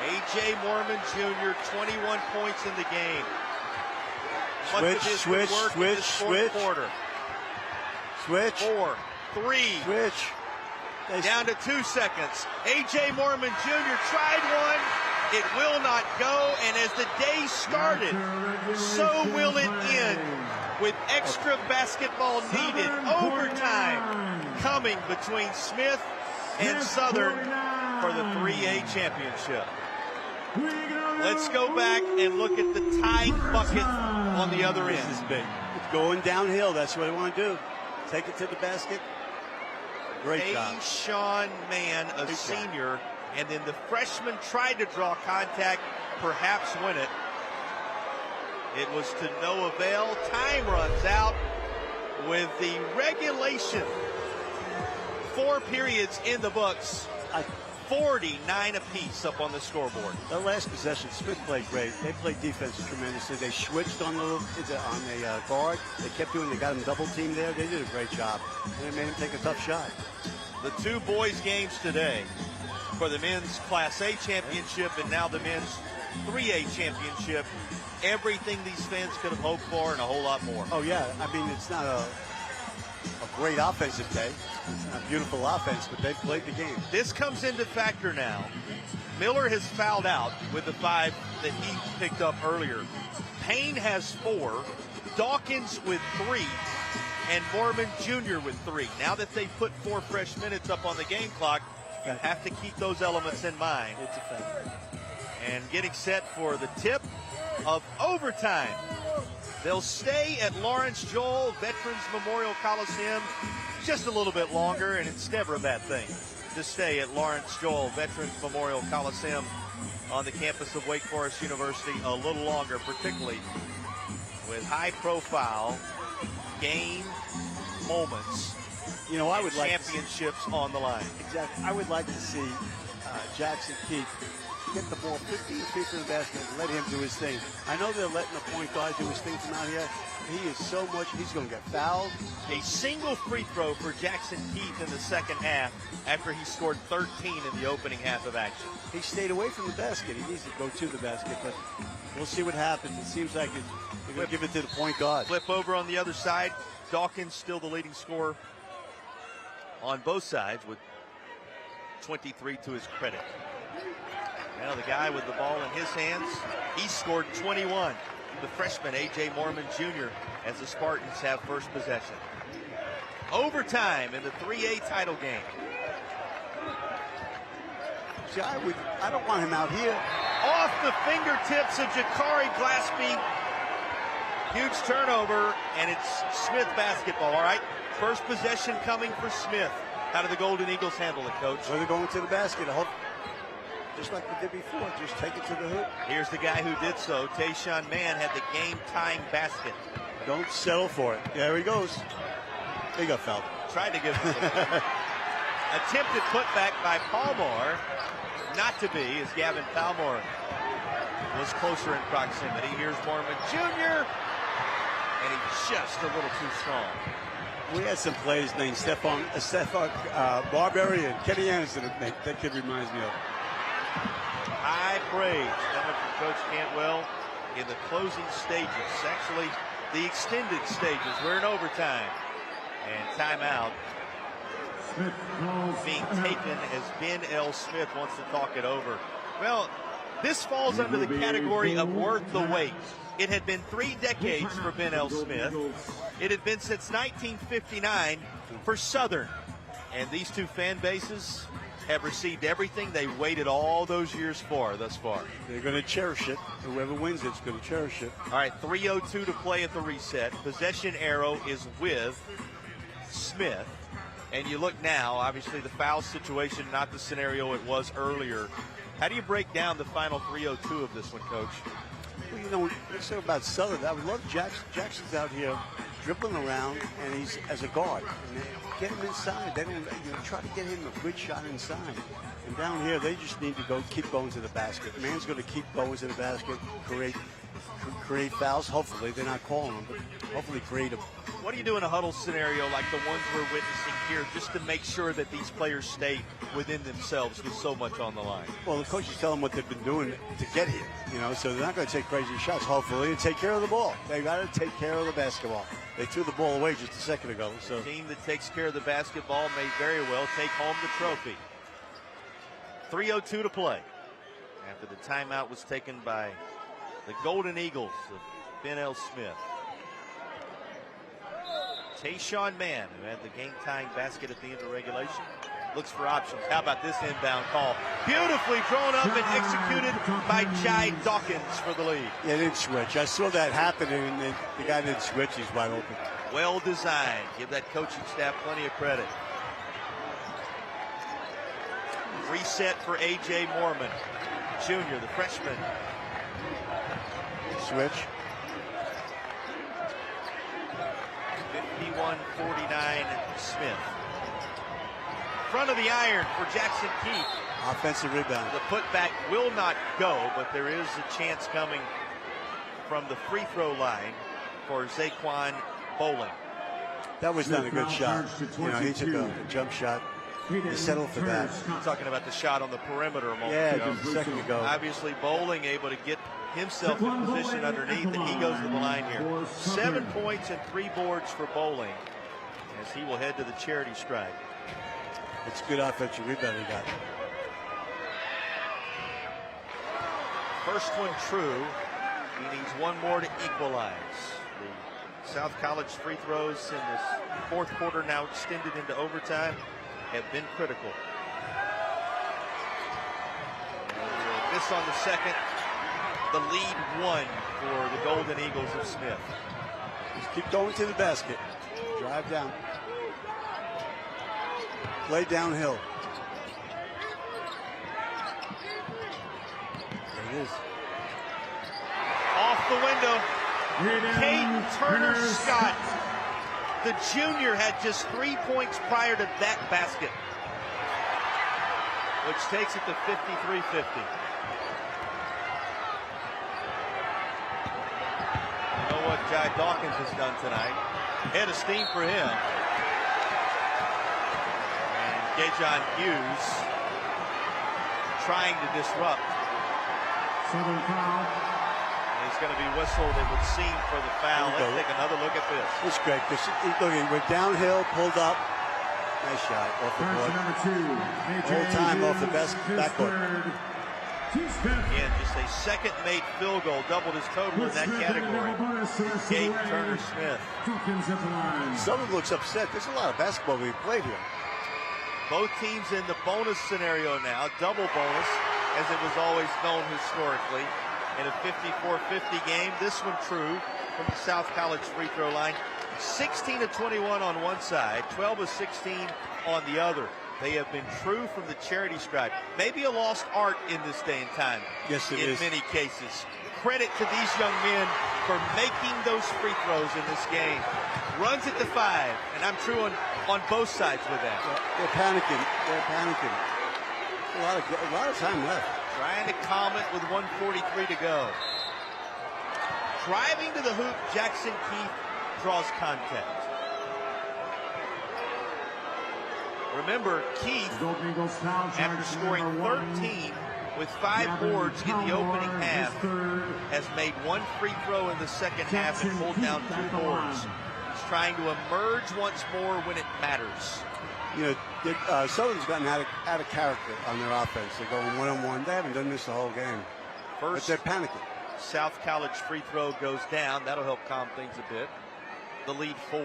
A.J. Mormon Jr., 21 points in the game. Switch. Quarter. Switch. 4, 3. Switch. Down to 2 seconds. A.J. Mormon Jr. tried one. It will not go. And as the day started, so will it end. With extra basketball needed. Overtime coming between Smith and Southern for the 3A championship. Let's go back and look at the tying bucket on the other end. This is big. It's going downhill. That's what I want to do. Take it to the basket. Great job. Tayshawn Mann, a senior, and then the freshman tried to draw contact, perhaps win it. It was to no avail. Time runs out with the regulation. 4 periods in the books. 49 apiece up on the scoreboard. The last possession, Smith played great. They played defense tremendously. They switched on the guard. They kept doing. They got him double teamed there. They did a great job, and they made him take a tough shot. The 2 boys games today for the men's Class A championship and now the men's 3A championship. Everything these fans could have hoped for and a whole lot more. Oh yeah, I mean it's not a great offensive day. It's not a beautiful offense, but they played the game. This comes into factor now. Miller has fouled out with the 5 that he picked up earlier. Payne has 4, Dawkins with 3, and Mormon Jr. with 3. Now that they've put 4 fresh minutes up on the game clock, you have to keep those elements in mind. It's a fact. And getting set for the tip of overtime. They'll stay at Lawrence Joel Veterans Memorial Coliseum just a little bit longer, and it's never a bad thing to stay at Lawrence Joel Veterans Memorial Coliseum on the campus of Wake Forest University a little longer, particularly with high-profile game moments. You know, I would like championships on the line. Exactly. I would like to see Jackson Keith get the ball 15 feet from the basket and let him do his thing. I know they're letting the point guard do his thing from out here. He is so much, he's going to get fouled. A single free throw for Jackson Keith in the second half after he scored 13 in the opening half of action. He stayed away from the basket. He needs to go to the basket, but we'll see what happens. It seems like they're going to give it to the point guard. Flip over on the other side. Dawkins still the leading scorer on both sides with 23 to his credit. Now the guy with the ball in his hands, he scored 21. The freshman, A.J. Mormon Jr., as the Spartans have first possession. Overtime in the 3A title game. See, I don't want him out here. Off the fingertips of Jakari Glaspie. Huge turnover, and it's Smith basketball, all right? First possession coming for Smith. How do the Golden Eagles handle it, Coach? Well, they're going to the basket. I hope, just like we did before, just take it to the hoop. Here's the guy who did so. Tayshawn Mann had the game-tying basket. Don't settle for it. There he goes. He got fouled. Tried to give it attempted putback by Palmore. Not to be, as Gavin Palmore was closer in proximity. Here's Mormon Jr., and he's just a little too strong. We had some players named Stefan Barberry and Kenny Anderson that kid reminds me of. High praise coming from Coach Cantwell in the closing stages. Actually, the extended stages. We're in overtime. And timeout being taken as Ben L. Smith wants to talk it over. Well, this falls under the category of worth the wait. It had been 3 decades for Ben L. Smith. It had been since 1959 for Southern. And these two fan bases have received everything they waited all those years for thus far. They're going to cherish it. Whoever wins it's going to cherish it. All right, 3:02 to play at the reset. Possession arrow is with Smith. And you look now, obviously the foul situation, not the scenario it was earlier. How do you break down the final 3:02 of this one, Coach? Well, you know, let's talk about Southern. I would love Jackson. Jackson's out here dribbling around, and he's as a guard. And they get him inside. They don't try to get him a good shot inside. And down here, they just need to keep going to the basket. Man's going to keep going to the basket, create fouls. Hopefully, they're not calling them, but hopefully create them. What do you do in a huddle scenario like the ones we're witnessing here, just to make sure that these players stay within themselves with so much on the line? Well, the coaches tell them what they've been doing to get here, so they're not going to take crazy shots, hopefully, and take care of the ball. They got to take care of the basketball. They threw the ball away just a second ago. So the team that takes care of the basketball may very well take home the trophy. 3:02 to play after the timeout was taken by the Golden Eagles of Ben L. Smith. Tayshawn Mann, who had the game-tying basket at the end of regulation, looks for options. How about this inbound call? Beautifully thrown up and executed by Jai Dawkins for the lead. Yeah, they didn't switch. I saw that happening, and the guy didn't switch. He's wide open. Well designed. Give that coaching staff plenty of credit. Reset for A.J. Mormon, Jr., the freshman. Switch. 51-49 Smith. Front of the iron for Jackson Keith. Offensive rebound. The putback will not go, but there is a chance coming from the free throw line for Zaquan Bowling. That was not a good shot. He took a jump shot. He settled for that. You're talking about the shot on the perimeter a moment ago. Just a second ago. Obviously, Bowling able to get himself in position underneath, and he goes to the line here. 7 points and 3 boards for Bowling as he will head to the charity stripe. It's good offensive rebound he got. First one true. He needs one more to equalize. The South College free throws in this fourth quarter, now extended into overtime, have been critical. This on the second. The lead one for the Golden Eagles of Smith. Just keep going to the basket. Drive down. Play downhill. There it is. Off the window. Caden Turner-Scott, the junior, had just 3 points prior to that basket, which takes it to 53-50. What Jai Dawkins has done tonight. Head of steam for him. And Gajon Hughes trying to disrupt. Southern foul. And he's going to be whistled, it would seem, for the foul. Let's take another look at this. It's great. Look, he went downhill, pulled up. Nice shot off the board. Number 2. Whole time off the backboard. Again, just a second-made field goal, doubled his total in that category. Caden Turner-Smith. Southern looks upset. There's a lot of basketball being played here. Both teams in the bonus scenario now, double bonus, as it was always known historically. In a 54-50 game, this one true from the South College free throw line. 16 of 21 on one side, 12 of 16 on the other. They have been true from the charity stripe. Maybe a lost art in this day and time. Yes, it is. In many cases. Credit to these young men for making those free throws in this game. Runs it to 5, and I'm true on both sides with that. They're panicking. They're panicking. A lot of time left. Trying to calm it with 1:43 to go. Driving to the hoop, Jackson Keith draws contact. Remember, Keith, after scoring 13 with 5 boards in the opening half, has made 1 free throw in the second half and pulled down 2 boards. He's trying to emerge once more when it matters. Southern's gotten out of character on their offense. They're going one-on-one. They haven't done this the whole game. But they're panicking. South College free throw goes down. That'll help calm things a bit. The lead 4.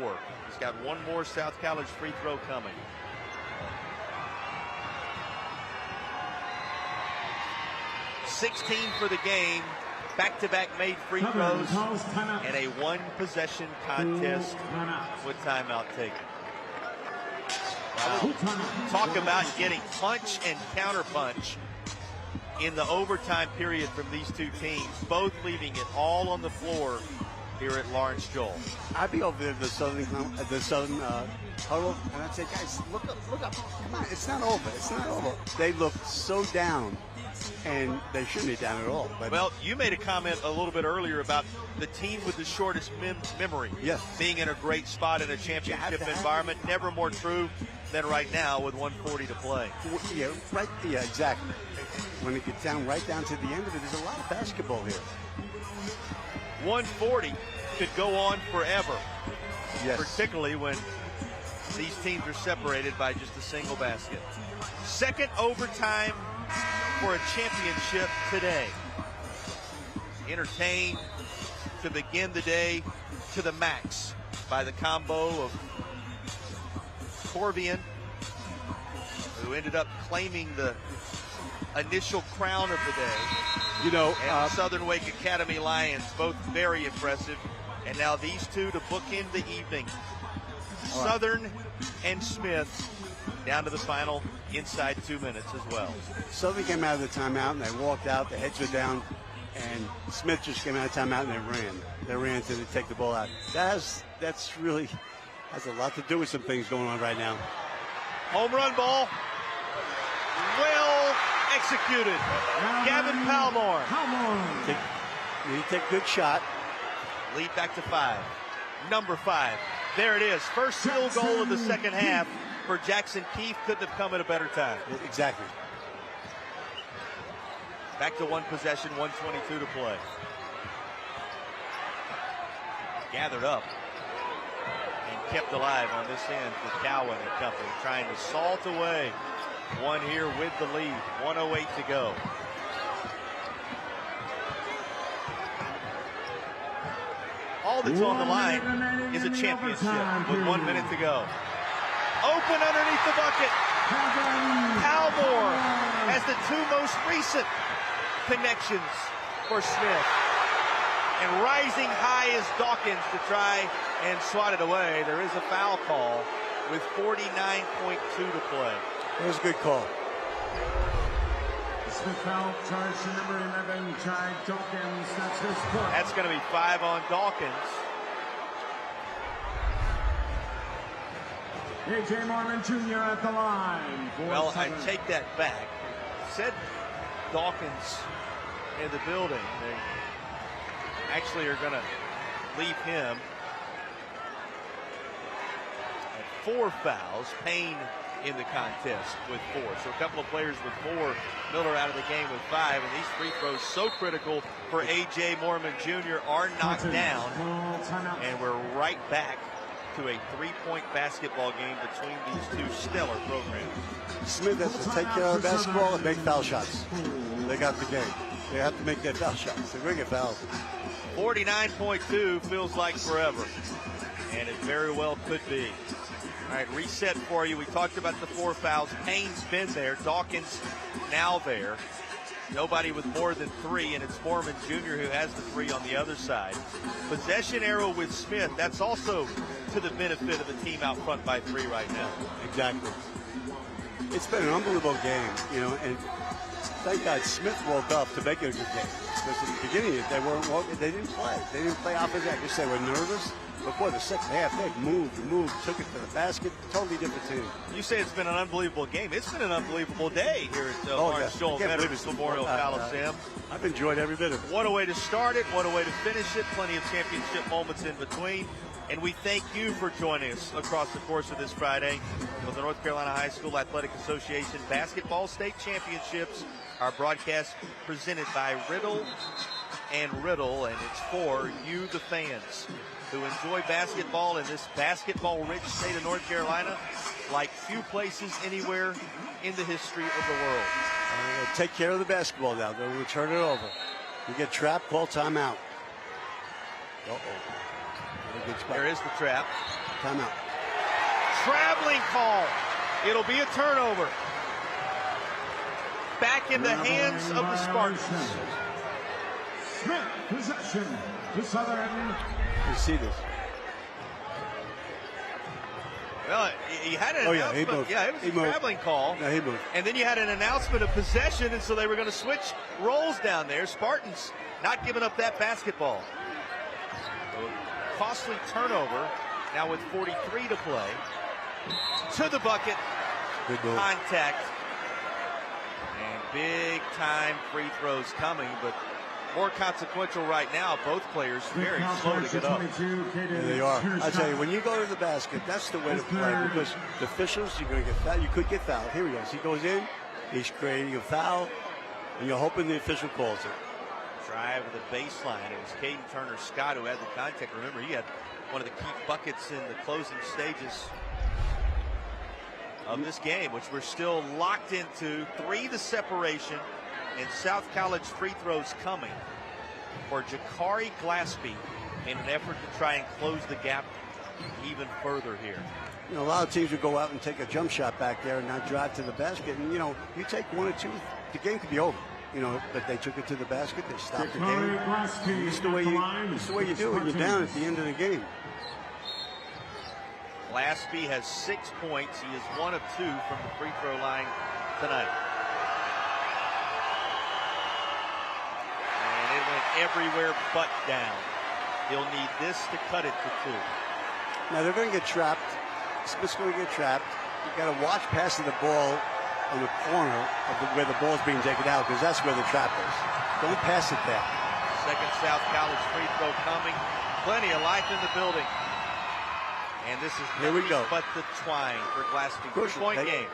He's got one more South College free throw coming. .16 for the game. Back-to-back made free throws and a one-possession contest with timeout taken. Wow. Talk about getting punch and counter-punch in the overtime period from these two teams, both leaving it all on the floor here at Lawrence Joel. I'd be over there at the Southern huddle, and I'd say, guys, look up, come on, it's not over, it's not over. They look so down, and they shouldn't be down at all. But well, you made a comment a little bit earlier about the team with the shortest memory being in a great spot in a championship environment. Never more true than right now with 1:40 to play. Yeah, exactly. When it gets down right down to the end of it, there's a lot of basketball here. 140 could go on forever, yes, particularly when these teams are separated by just a single basket. Second overtime for a championship today. Entertained to begin the day to the max by the combo of Corvian, who ended up claiming the initial crown of the day. You know, and the Southern Wake Academy Lions, both very impressive. And now these two to bookend the evening. Southern and Smith down to the final inside 2 minutes as well. Southern came out of the timeout and they walked out, the heads were down, and Smith just came out of timeout and they ran. They ran to take the ball out. That's really has a lot to do with some things going on right now. Home run ball. Well executed. Gavin Palmore. He take a good shot. Lead back to 5. Number 5. There it is. First field goal of the second half for Jackson Keefe. Couldn't have come at a better time. Exactly. Back to one possession, 1:22 to play. Gathered up and kept alive on this end with Cowan and company, trying to salt away one here with the lead. 1:08 to go. All that's on the line is a championship with 1 minute to go. Open underneath the bucket. Palmore has the two most recent connections for Smith. And rising high is Dawkins to try and swat it away. There is a foul call with 49.2 to play. It was a good call. Smith foul charge to number 11, Chai Dawkins. That's his fourth. That's going to be 5 on Dawkins. A.J. Mormon Jr. at the line. Well, I take that back. Said Dawkins in the building. They actually are going to leave him at 4 fouls. Payne in the contest with 4. So a couple of players with 4. Miller out of the game with 5. And these free throws so critical for A.J. Mormon Jr. are knocked down. And we're right back to a 3-point basketball game between these two stellar programs. Smith has to take care of basketball and make foul shots. They got the game. They have to make their foul shots. They're going to get fouled. 49.2 feels like forever. And it very well could be. All right, reset for you. We talked about the 4 fouls. Payne's been there. Dawkins now there. Nobody with more than 3, and it's Mormon Jr. who has the 3 on the other side. Possession arrow with Smith. That's also to the benefit of the team out front by 3 right now. Exactly. It's been an unbelievable game, you know, and thank God Smith woke up to make it a good game. Because at the beginning, they didn't play. They didn't play offense. I guess they were nervous. But boy, the second half, they moved, took it to the basket. Totally different team. You say it's been an unbelievable game. It's been an unbelievable day here at Lawrence Joel Veterans Memorial Coliseum. I've enjoyed every bit of it. What a way to start it. What a way to finish it. Plenty of championship moments in between. And we thank you for joining us across the course of this Friday with the North Carolina High School Athletic Association Basketball State Championships. Our broadcast presented by Riddle and Riddle, and it's for you, the fans, who enjoy basketball in this basketball-rich state of North Carolina like few places anywhere in the history of the world. Take care of the basketball now. We'll turn it over. You get trapped, call timeout. There is the trap. Timeout. Traveling call. It'll be a turnover. Back in the hands of the Spartans. Smith, possession to Southern. You see this? Well, he had an announcement. He moved. Yeah, it was a traveling call. No, he moved. And then you had an announcement of possession, and so they were going to switch roles down there. Spartans not giving up that basketball. So costly turnover now with 43 to play. To the bucket. Good move. Contact. And big time free throws coming, but more consequential right now. Both players very slow to get up. Yeah, they are. I tell you, when you go to the basket, that's the way to play, because the officials, you're going to get fouled. You could get fouled. Here he goes. He goes in. He's creating a foul, and you're hoping the official calls it. Drive to the baseline. It was Caden Turner-Scott who had the contact. Remember, he had one of the key buckets in the closing stages of this game, which we're still locked into. 3 the separation, and South College free throws coming for Jakari Glaspie in an effort to try and close the gap even further here. You know, a lot of teams would go out and take a jump shot back there and not drive to the basket. And, you know, you take 1 or 2, the game could be over. You know, but they took it to the basket. They stopped the game. This is the way you do it. You're down at the end of the game. Glaspie has 6 points. He is 1 of 2 from the free throw line tonight. And it went everywhere but down. He'll need this to cut it to 2. Now they're going to get trapped. Smith's going to get trapped. You got to watch passing the ball on the corner of where the ball's being taken out, because that's where the trap is. Don't pass it there. Second South College free throw coming. Plenty of life in the building. And this is here we go. But the twine for Glaspie. 3-point game.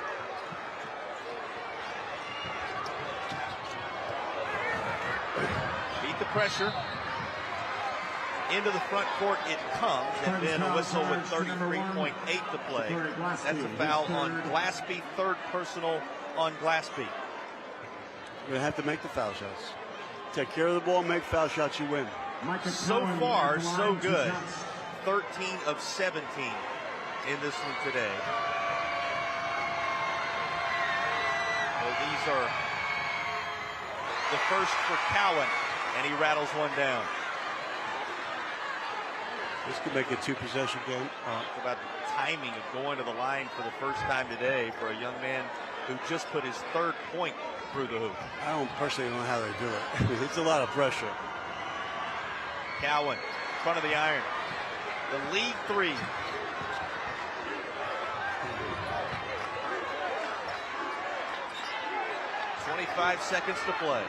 Beat the pressure. Into the front court it comes, and then a whistle with 33.8 to play. That's a foul on Glaspie, 3rd personal on Glaspie. You're going to have to make the foul shots. Take care of the ball, make foul shots, you win. So far, so good. 13 of 17 in this one today. Well, these are the first for Cowan, and he rattles one down. This could make a 2-possession game. Talk about the timing of going to the line for the first time today for a young man who just put his 3rd point through the hoop. I don't personally know how they do it. It's a lot of pressure. Cowan, front of the iron. The lead 3. .25 seconds to play.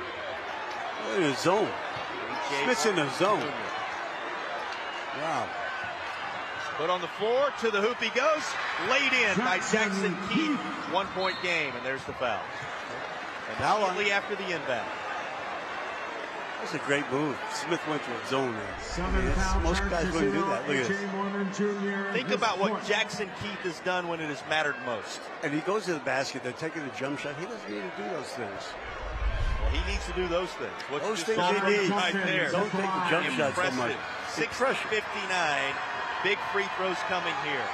In the zone. Smith's in the zone. Wow. Put on the floor, to the hoop he goes. Laid in by Jackson Keith. 1-point game, and there's the foul. Immediately after the inbound. That's a great move. Smith went to a zone there. I mean, most guys wouldn't do that. Look at this. Think about what Jackson Keith has done when it has mattered most. And he goes to the basket. They're taking a jump shot. He doesn't need to do those things. Well, he needs to do those things. What those you things just saw he needs. right there. Don't take the jump shot so much. 6:59. Big free throws coming here.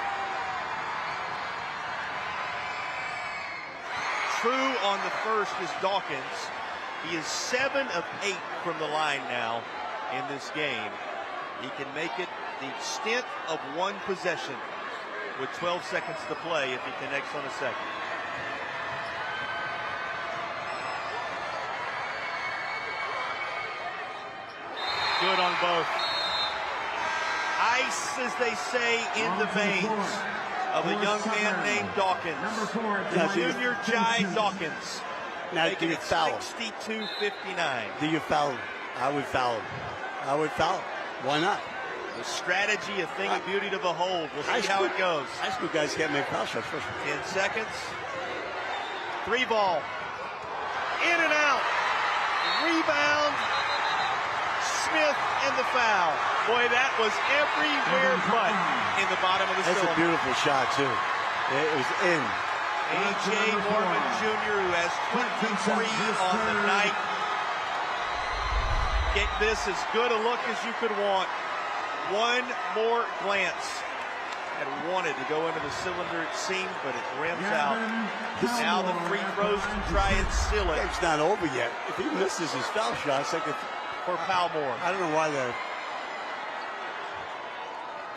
True on the first is Dawkins. He is 7 of 8 from the line now in this game. He can make it the extent of 1 possession with 12 seconds to play if he connects on a second. Good on both. Ice, as they say, in the veins of a young man named Dawkins. Junior Jai Dawkins. Now, do you foul him? 62-59. Do you foul him? I would foul him. I would foul him. Why not? The strategy, a thing of beauty to behold. We'll see how it goes. High school guys can't make foul shots. 10 seconds. 3 ball. In and out. Rebound. Smith and the foul. Boy, that was everywhere but in the bottom of the cylinder. That's a beautiful shot, too. It was in. A.J. Mormon Jr., who has 23 on the night. get this as good a look as you could want. One more glance. Had wanted to go into the cylinder, it seemed, but it rims out. Now the free throws to try and seal it. It's not over yet. If he misses his foul shots, like for Palmore. I don't know why they're...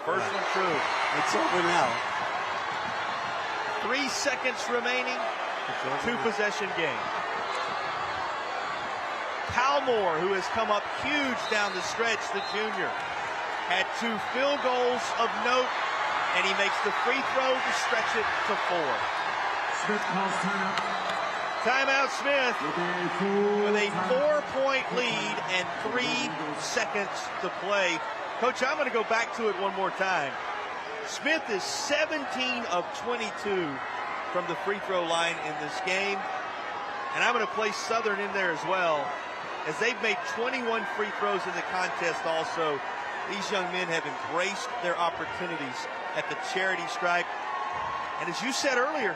First one true. It's over now. 3 seconds remaining. 2-possession game. Palmore, who has come up huge down the stretch, the junior, had 2 field goals of note, and he makes the free throw to stretch it to 4. Smith calls timeout. Timeout Smith with a 4-point lead and 3 seconds to play. Coach, I'm going to go back to it one more time. Smith is 17 of 22 from the free throw line in this game. And I'm going to place Southern in there as well, as they've made 21 free throws in the contest also. These young men have embraced their opportunities at the charity stripe. And as you said earlier,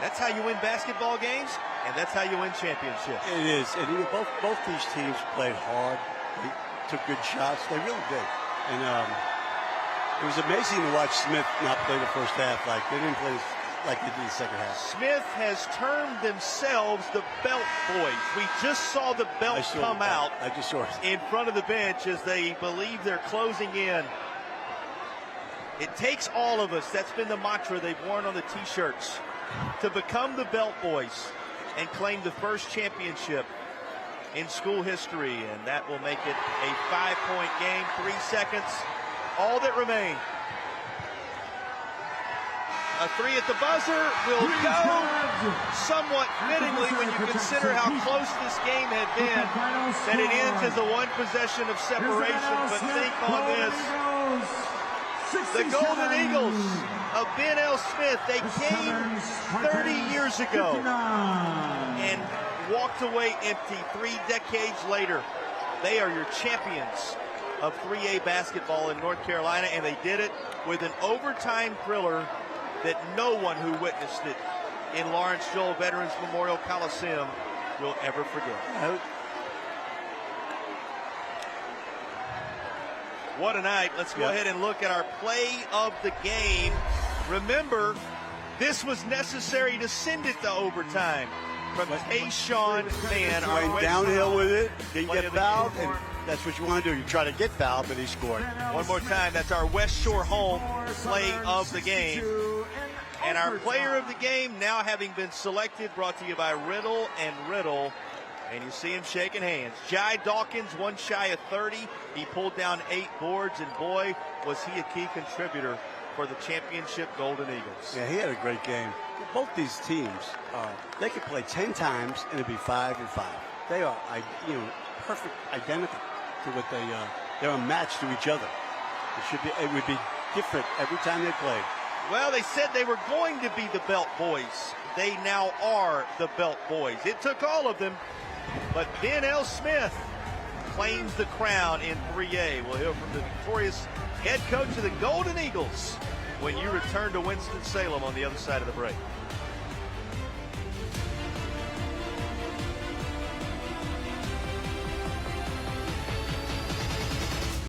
that's how you win basketball games, and that's how you win championships. It is. And you know, both these teams played hard. They took good shots. They really did. And it was amazing to watch Smith not play the first half. Like they didn't play like they did the second half. Smith has termed themselves the Belt Boys. We just saw the belt come out. I just saw it in front of the bench as they believe they're closing in. It takes all of us. That's been the mantra they've worn on the T-shirts to become the Belt Boys and claim the first championship in school history, and that will make it a 5-point game. 3 seconds, all that remain. A 3 at the buzzer will go somewhat fittingly when you consider how close this game had been, that it ends as a 1 possession of separation. But think on this. The Golden Eagles of Ben L. Smith, they came 30 years ago and walked away empty 3 decades later. They are your champions of 3A basketball in North Carolina, and they did it with an overtime thriller that no one who witnessed it in Lawrence Joel Veterans Memorial Coliseum will ever forget. What a night. Let's go ahead and look at our play of the game. Remember, this was necessary to send it to overtime from Tayshawn Mann. Went downhill with it, didn't get fouled, and that's what you want to do. You try to get fouled, but he scored. One more time, that's our West Shore home play of the game. And our player of the game now having been selected, brought to you by Riddle and Riddle. And you see him shaking hands. Jai Dawkins, 1 shy of 30. He pulled down 8 boards, and boy, was he a key contributor for the championship Golden Eagles. Yeah, he had a great game. Both these teams, they could play 10 times, and it'd be 5-5. They are, perfect, identical to what they're a match to each other. It would be different every time they played. Well, they said they were going to be the Belt Boys. They now are the Belt Boys. It took all of them, but Ben L. Smith claims the crown in 3A. We'll hear from the victorious head coach of the Golden Eagles when you return to Winston-Salem on the other side of the break.